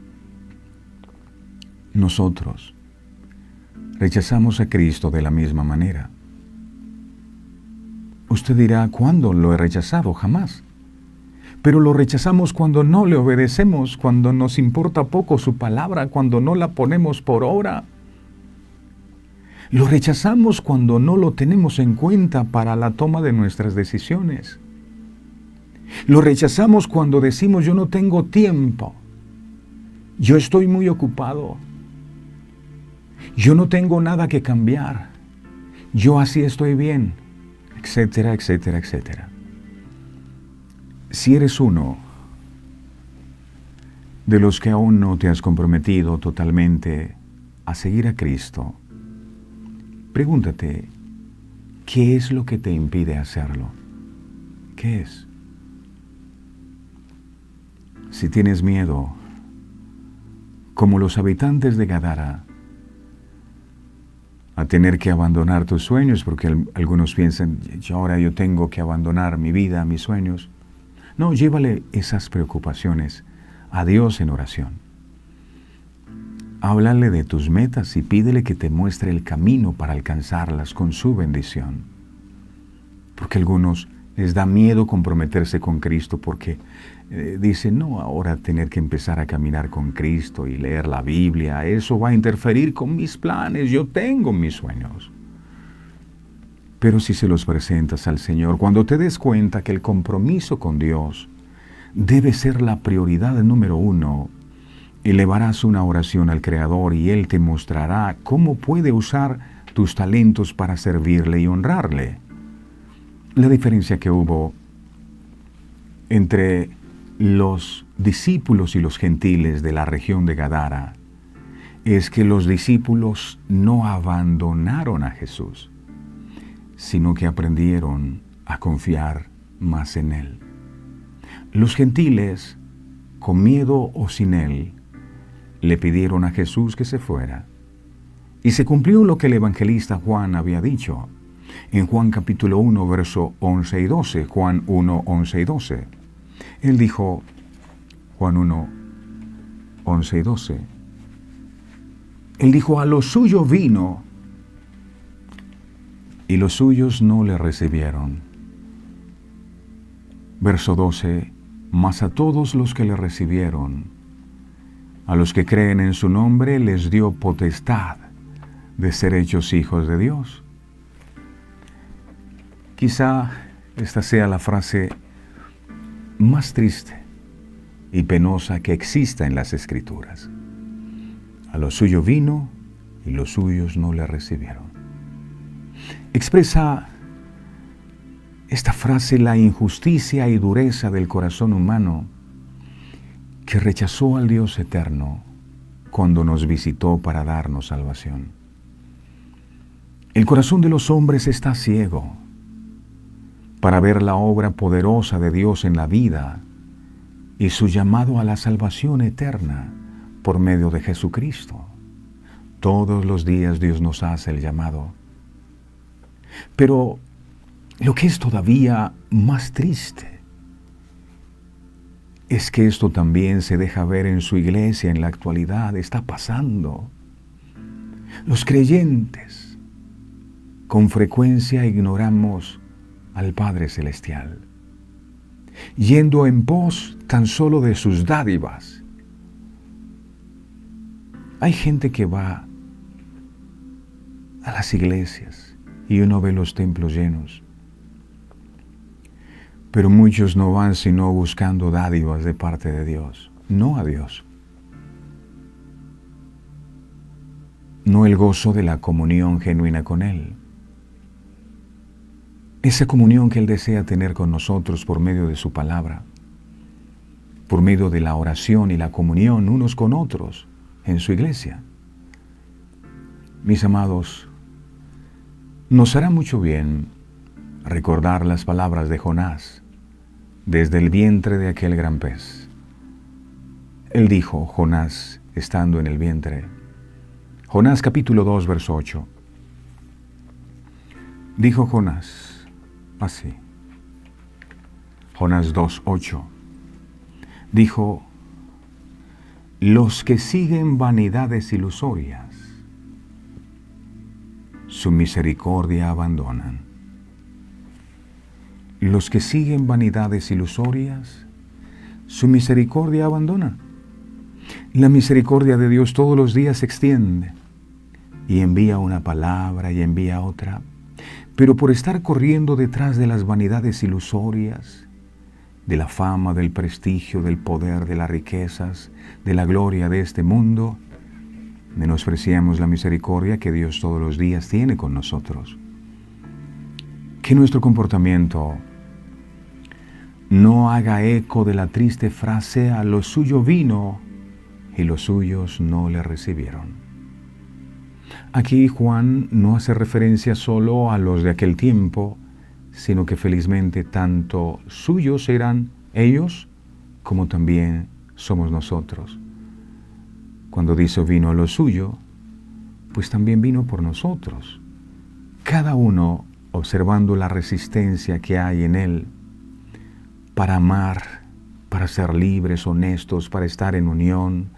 nosotros rechazamos a Cristo de la misma manera? Usted dirá, ¿cuándo lo he rechazado? Jamás. pero lo rechazamos cuando no le obedecemos, cuando nos importa poco su palabra, cuando no la ponemos por obra. Lo rechazamos cuando no lo tenemos en cuenta para la toma de nuestras decisiones. Lo rechazamos cuando decimos yo no tengo tiempo, yo estoy muy ocupado, yo no tengo nada que cambiar, yo así estoy bien, etcétera, etcétera, etcétera. Si eres uno de los que aún no te has comprometido totalmente a seguir a Cristo, pregúntate, ¿qué es lo que te impide hacerlo? ¿Qué es? Si tienes miedo, como los habitantes de Gadara, a tener que abandonar tus sueños, porque algunos piensan, ahora yo tengo que abandonar mi vida, mis sueños. No, llévale esas preocupaciones a Dios en oración. Háblale de tus metas y pídele que te muestre el camino para alcanzarlas con su bendición. Porque a algunos les da miedo comprometerse con Cristo porque dicen, no, ahora tener que empezar a caminar con Cristo y leer la Biblia, eso va a interferir con mis planes, yo tengo mis sueños. Pero si se los presentas al Señor, cuando te des cuenta que el compromiso con Dios debe ser la prioridad número uno, elevarás una oración al Creador y Él te mostrará cómo puede usar tus talentos para servirle y honrarle. La diferencia que hubo entre los discípulos y los gentiles de la región de Gadara es que los discípulos no abandonaron a Jesús, sino que aprendieron a confiar más en Él. Los gentiles, con miedo o sin Él, le pidieron a Jesús que se fuera. Y se cumplió lo que el evangelista Juan había dicho. En Juan capítulo 1, verso 11 y 12, Juan 1, 11 y 12. Él dijo, Juan 1, 11 y 12, Él dijo, a lo suyo vino, y los suyos no le recibieron. Verso 12, mas a todos los que le recibieron, a los que creen en su nombre, les dio potestad de ser hechos hijos de Dios. Quizá esta sea la frase más triste y penosa que exista en las Escrituras. A lo suyo vino y los suyos no le recibieron. Expresa esta frase la injusticia y dureza del corazón humano que rechazó al Dios eterno cuando nos visitó para darnos salvación. El corazón de los hombres está ciego para ver la obra poderosa de Dios en la vida y su llamado a la salvación eterna por medio de Jesucristo. Todos los días Dios nos hace el llamado. Pero lo que es todavía más triste es que esto también se deja ver en su iglesia en la actualidad, está pasando. Los creyentes con frecuencia ignoramos al Padre Celestial, yendo en pos tan solo de sus dádivas. Hay gente que va a las iglesias y uno ve los templos llenos, pero muchos no van sino buscando dádivas de parte de Dios, no a Dios. No el gozo de la comunión genuina con Él. Esa comunión que Él desea tener con nosotros por medio de su palabra, por medio de la oración y la comunión unos con otros en su iglesia. Mis amados, nos hará mucho bien recordar las palabras de Jonás desde el vientre de aquel gran pez. Él dijo, Jonás, estando en el vientre, Jonás capítulo 2, verso 8, dijo Jonás, así, Jonás 2, 8, dijo, los que siguen vanidades ilusorias, su misericordia abandonan. Los que siguen vanidades ilusorias, su misericordia abandona. La misericordia de Dios todos los días se extiende y envía una palabra y envía otra. Pero por estar corriendo detrás de las vanidades ilusorias, de la fama, del prestigio, del poder, de las riquezas, de la gloria de este mundo, menospreciamos la misericordia que Dios todos los días tiene con nosotros. Que nuestro comportamiento no haga eco de la triste frase: a lo suyo vino y los suyos no le recibieron. Aquí Juan no hace referencia solo a los de aquel tiempo, sino que felizmente tanto suyos eran ellos como también somos nosotros. Cuando dice vino a lo suyo, pues también vino por nosotros. Cada uno observando la resistencia que hay en él para amar, para ser libres, honestos, para estar en unión,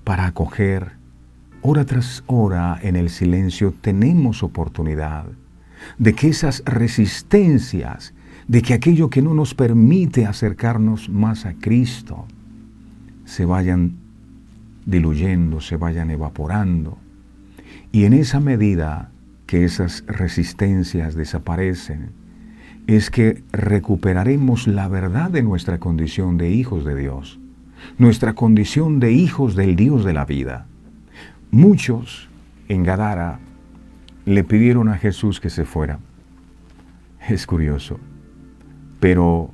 para acoger. Hora tras hora en el silencio tenemos oportunidad de que esas resistencias, de que aquello que no nos permite acercarnos más a Cristo, se vayan diluyendo, se vayan evaporando. Y en esa medida que esas resistencias desaparecen, es que recuperaremos la verdad de nuestra condición de hijos de Dios, nuestra condición de hijos del Dios de la vida. Muchos en Gadara le pidieron a Jesús que se fuera. Es curioso, pero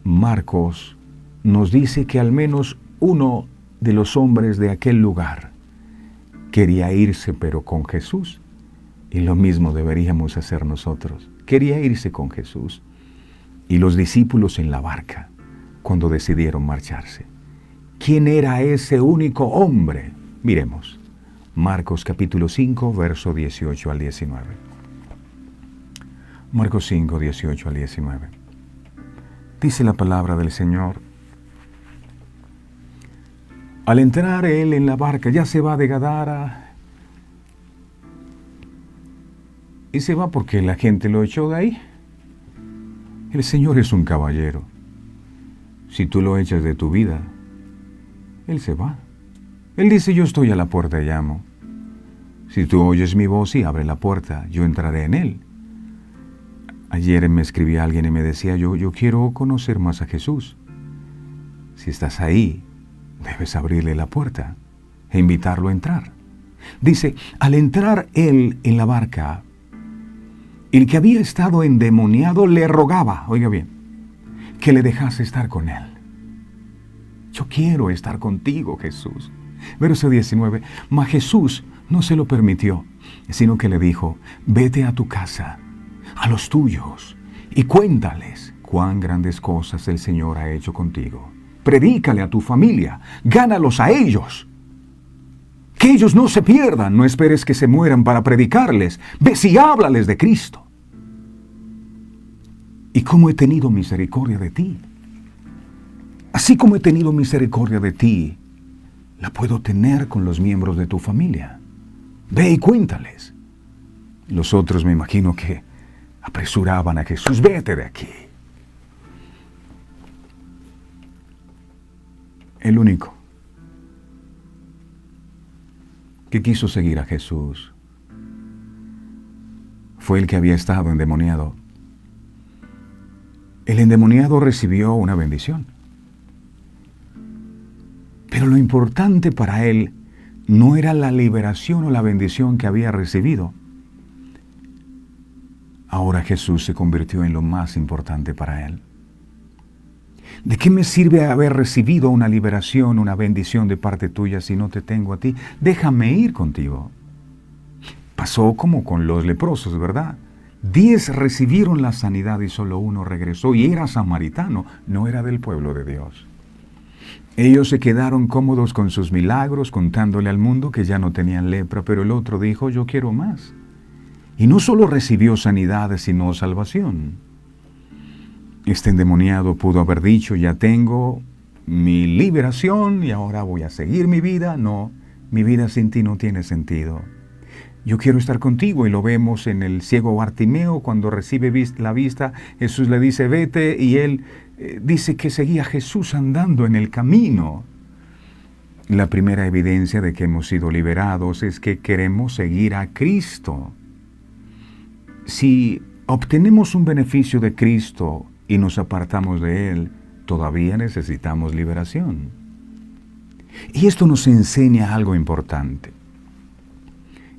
Marcos nos dice que al menos uno de los hombres de aquel lugar quería irse, pero con Jesús. Y lo mismo deberíamos hacer nosotros. Quería irse con Jesús. Y los discípulos en la barca, cuando decidieron marcharse. ¿Quién era ese único hombre? Miremos. Marcos capítulo 5, verso 18 al 19. Marcos 5, 18 al 19. Dice la palabra del Señor: al entrar él en la barca, ya se va de Gadara, y se va porque la gente lo echó de ahí. El Señor es un caballero. Si tú lo echas de tu vida, Él se va. Él dice: yo estoy a la puerta y llamo. Si tú oyes mi voz y abres la puerta, yo entraré en Él. Ayer me escribía alguien y me decía: yo quiero conocer más a Jesús. Si estás ahí, debes abrirle la puerta e invitarlo a entrar. Dice: al entrar él en la barca, el que había estado endemoniado le rogaba, oiga bien, que le dejase estar con él. Yo quiero estar contigo, Jesús. Verso 19, mas Jesús no se lo permitió, sino que le dijo: vete a tu casa, a los tuyos, y cuéntales cuán grandes cosas el Señor ha hecho contigo. Predícale a tu familia, gánalos a ellos. Que ellos no se pierdan, no esperes que se mueran para predicarles. Ve y háblales de Cristo. ¿Y cómo he tenido misericordia de ti? Así como he tenido misericordia de ti, la puedo tener con los miembros de tu familia. Ve y cuéntales. Los otros me imagino que apresuraban a Jesús: vete de aquí. El único que quiso seguir a Jesús fue el que había estado endemoniado. El endemoniado recibió una bendición. Pero lo importante para él no era la liberación o la bendición que había recibido. Ahora Jesús se convirtió en lo más importante para él. ¿De qué me sirve haber recibido una liberación, una bendición de parte tuya si no te tengo a ti? Déjame ir contigo. Pasó como con los leprosos, ¿verdad? 10 recibieron la sanidad y solo uno regresó, y era samaritano, no era del pueblo de Dios. Ellos se quedaron cómodos con sus milagros, contándole al mundo que ya no tenían lepra, pero el otro dijo: yo quiero más. Y no solo recibió sanidad, sino salvación. Este endemoniado pudo haber dicho: ya tengo mi liberación y ahora voy a seguir mi vida. No, mi vida sin ti no tiene sentido. Yo quiero estar contigo, y lo vemos en el ciego Bartimeo cuando recibe la vista. Jesús le dice: vete, y él dice que seguía a Jesús andando en el camino. La primera evidencia de que hemos sido liberados es que queremos seguir a Cristo. Si obtenemos un beneficio de Cristo y nos apartamos de Él, todavía necesitamos liberación. Y esto nos enseña algo importante.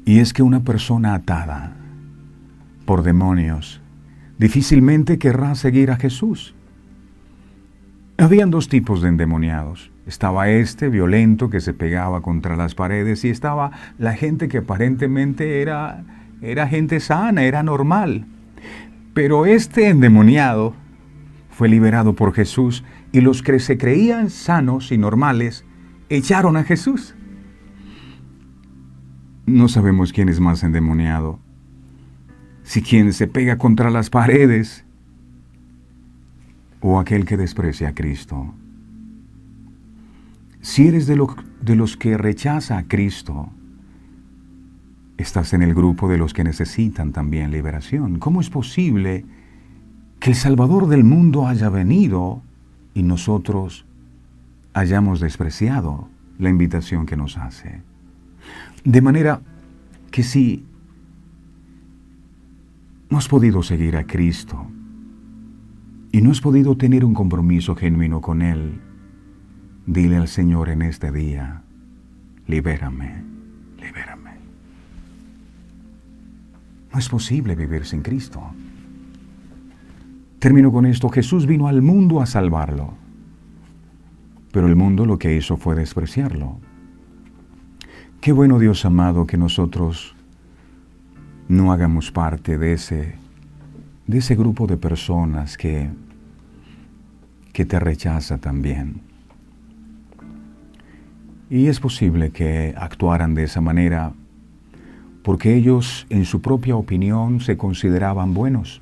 Y es que una persona atada por demonios difícilmente querrá seguir a Jesús. Habían dos tipos de endemoniados. Estaba este violento que se pegaba contra las paredes y estaba la gente que aparentemente era gente sana, era normal. Pero este endemoniado fue liberado por Jesús y los que se creían sanos y normales echaron a Jesús. No sabemos quién es más endemoniado. Si quien se pega contra las paredes o aquel que desprecia a Cristo. Si eres de los que rechaza a Cristo, estás en el grupo de los que necesitan también liberación. ¿Cómo es posible que el Salvador del mundo haya venido y nosotros hayamos despreciado la invitación que nos hace? De manera que si no has podido seguir a Cristo y no has podido tener un compromiso genuino con Él, dile al Señor en este día, libérame, libérame. No es posible vivir sin Cristo. Termino con esto. Jesús vino al mundo a salvarlo, pero el mundo lo que hizo fue despreciarlo. Qué bueno, Dios amado, que nosotros no hagamos parte de ese grupo de personas que te rechaza también. Y es posible que actuaran de esa manera porque ellos, en su propia opinión, se consideraban buenos.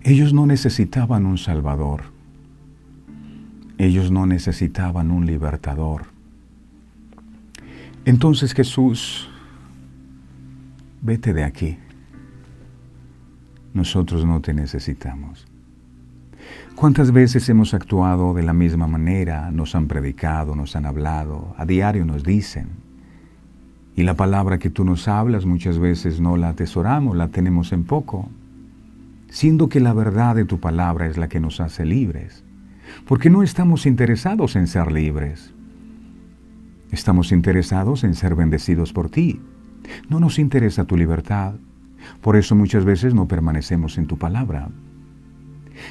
Ellos no necesitaban un Salvador. Ellos no necesitaban un libertador. Entonces Jesús, vete de aquí. Nosotros no te necesitamos. ¿Cuántas veces hemos actuado de la misma manera? Nos han predicado, nos han hablado, a diario nos dicen. Y la palabra que tú nos hablas muchas veces no la atesoramos, la tenemos en poco, siendo que la verdad de tu palabra es la que nos hace libres. Porque no estamos interesados en ser libres. Estamos interesados en ser bendecidos por ti. No nos interesa tu libertad. Por eso muchas veces no permanecemos en tu palabra.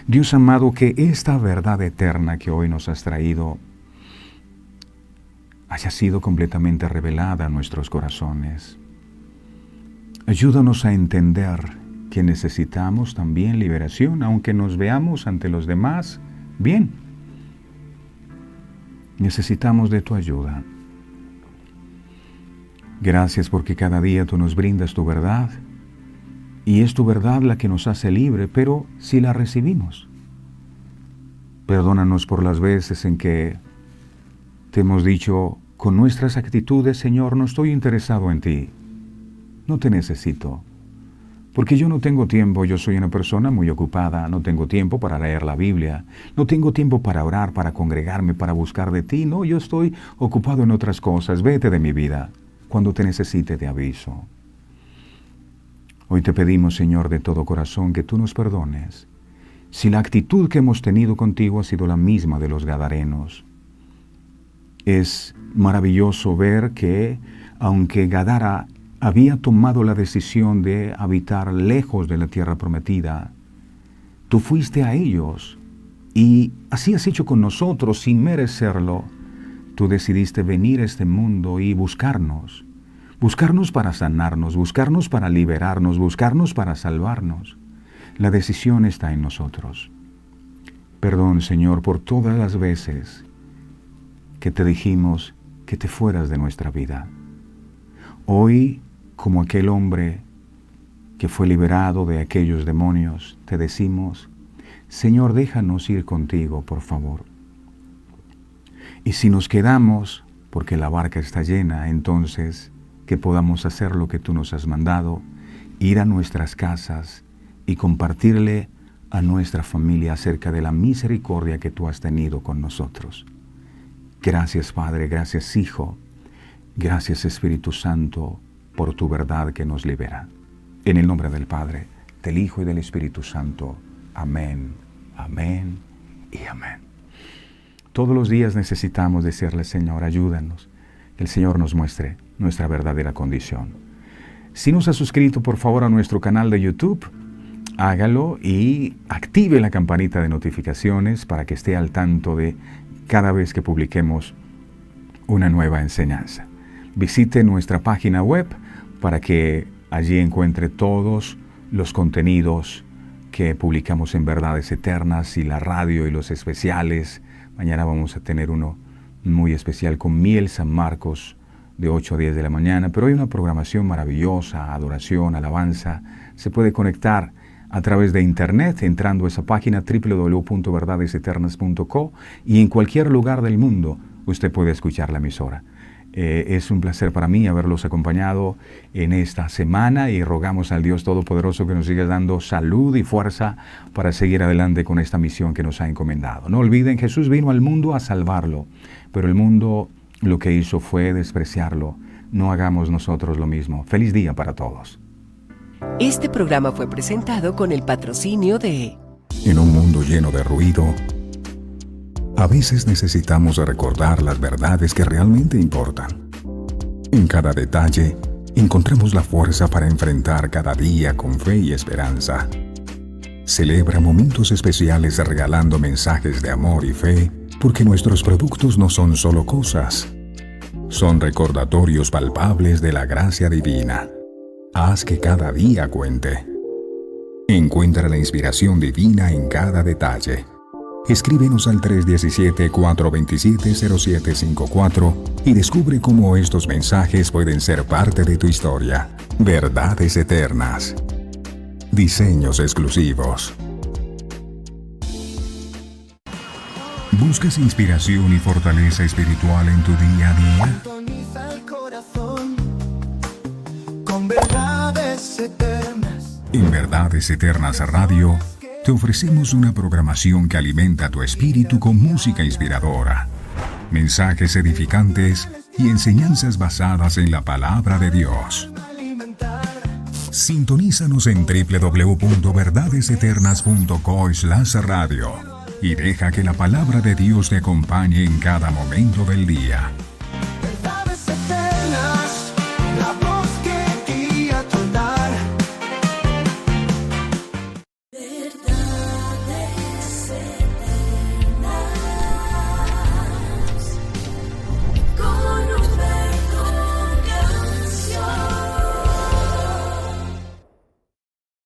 Dios amado, que esta verdad eterna que hoy nos has traído haya sido completamente revelada a nuestros corazones. Ayúdanos a entender que necesitamos también liberación, aunque nos veamos ante los demás bien. Necesitamos de tu ayuda. Gracias porque cada día tú nos brindas tu verdad y es tu verdad la que nos hace libre, pero si la recibimos. Perdónanos por las veces en que te hemos dicho con nuestras actitudes, Señor, no estoy interesado en ti, no te necesito, porque yo no tengo tiempo, yo soy una persona muy ocupada, no tengo tiempo para leer la Biblia, no tengo tiempo para orar, para congregarme, para buscar de ti, no, yo estoy ocupado en otras cosas, vete de mi vida. Cuando te necesite te aviso. Hoy te pedimos, Señor, de todo corazón, que tú nos perdones. Si la actitud que hemos tenido contigo ha sido la misma de los gadarenos. Es maravilloso ver que, aunque Gadara había tomado la decisión de habitar lejos de la tierra prometida, tú fuiste a ellos y así has hecho con nosotros sin merecerlo. Tú decidiste venir a este mundo y buscarnos para sanarnos, buscarnos para liberarnos, buscarnos para salvarnos. La decisión está en nosotros. Perdón, Señor, por todas las veces que te dijimos que te fueras de nuestra vida. Hoy, como aquel hombre que fue liberado de aquellos demonios, te decimos, Señor, déjanos ir contigo, por favor. Y si nos quedamos, porque la barca está llena, entonces que podamos hacer lo que tú nos has mandado, ir a nuestras casas y compartirle a nuestra familia acerca de la misericordia que tú has tenido con nosotros. Gracias, Padre, gracias, Hijo, gracias, Espíritu Santo, por tu verdad que nos libera. En el nombre del Padre, del Hijo y del Espíritu Santo. Amén, amén y amén. Todos los días necesitamos decirle, Señor, ayúdanos, que el Señor nos muestre nuestra verdadera condición. Si no se ha suscrito, por favor, a nuestro canal de YouTube, hágalo y active la campanita de notificaciones para que esté al tanto de cada vez que publiquemos una nueva enseñanza. Visite nuestra página web para que allí encuentre todos los contenidos que publicamos en Verdades Eternas y la radio y los especiales. Mañana vamos a tener uno muy especial con Miel San Marcos de 8 a 10 de la mañana, pero hay una programación maravillosa, adoración, alabanza. Se puede conectar a través de internet entrando a esa página www.verdadeseternas.co y en cualquier lugar del mundo usted puede escuchar la emisora. Es un placer para mí haberlos acompañado en esta semana y rogamos al Dios Todopoderoso que nos siga dando salud y fuerza para seguir adelante con esta misión que nos ha encomendado. No olviden, Jesús vino al mundo a salvarlo, pero el mundo lo que hizo fue despreciarlo. No hagamos nosotros lo mismo. Feliz día para todos. Este programa fue presentado con el patrocinio de... En un mundo lleno de ruido, a veces necesitamos recordar las verdades que realmente importan. En cada detalle, encontremos la fuerza para enfrentar cada día con fe y esperanza. Celebra momentos especiales regalando mensajes de amor y fe, porque nuestros productos no son solo cosas, son recordatorios palpables de la gracia divina. Haz que cada día cuente. Encuentra la inspiración divina en cada detalle. Escríbenos al 317-427-0754 y descubre cómo estos mensajes pueden ser parte de tu historia. Verdades Eternas. Diseños exclusivos. ¿Buscas inspiración y fortaleza espiritual en tu día a día? Sintoniza el corazón con verdades eternas. En Verdades Eternas Radio, te ofrecemos una programación que alimenta tu espíritu con música inspiradora, mensajes edificantes y enseñanzas basadas en la palabra de Dios. Sintonízanos en www.verdadeseternas.co/radio y deja que la palabra de Dios te acompañe en cada momento del día.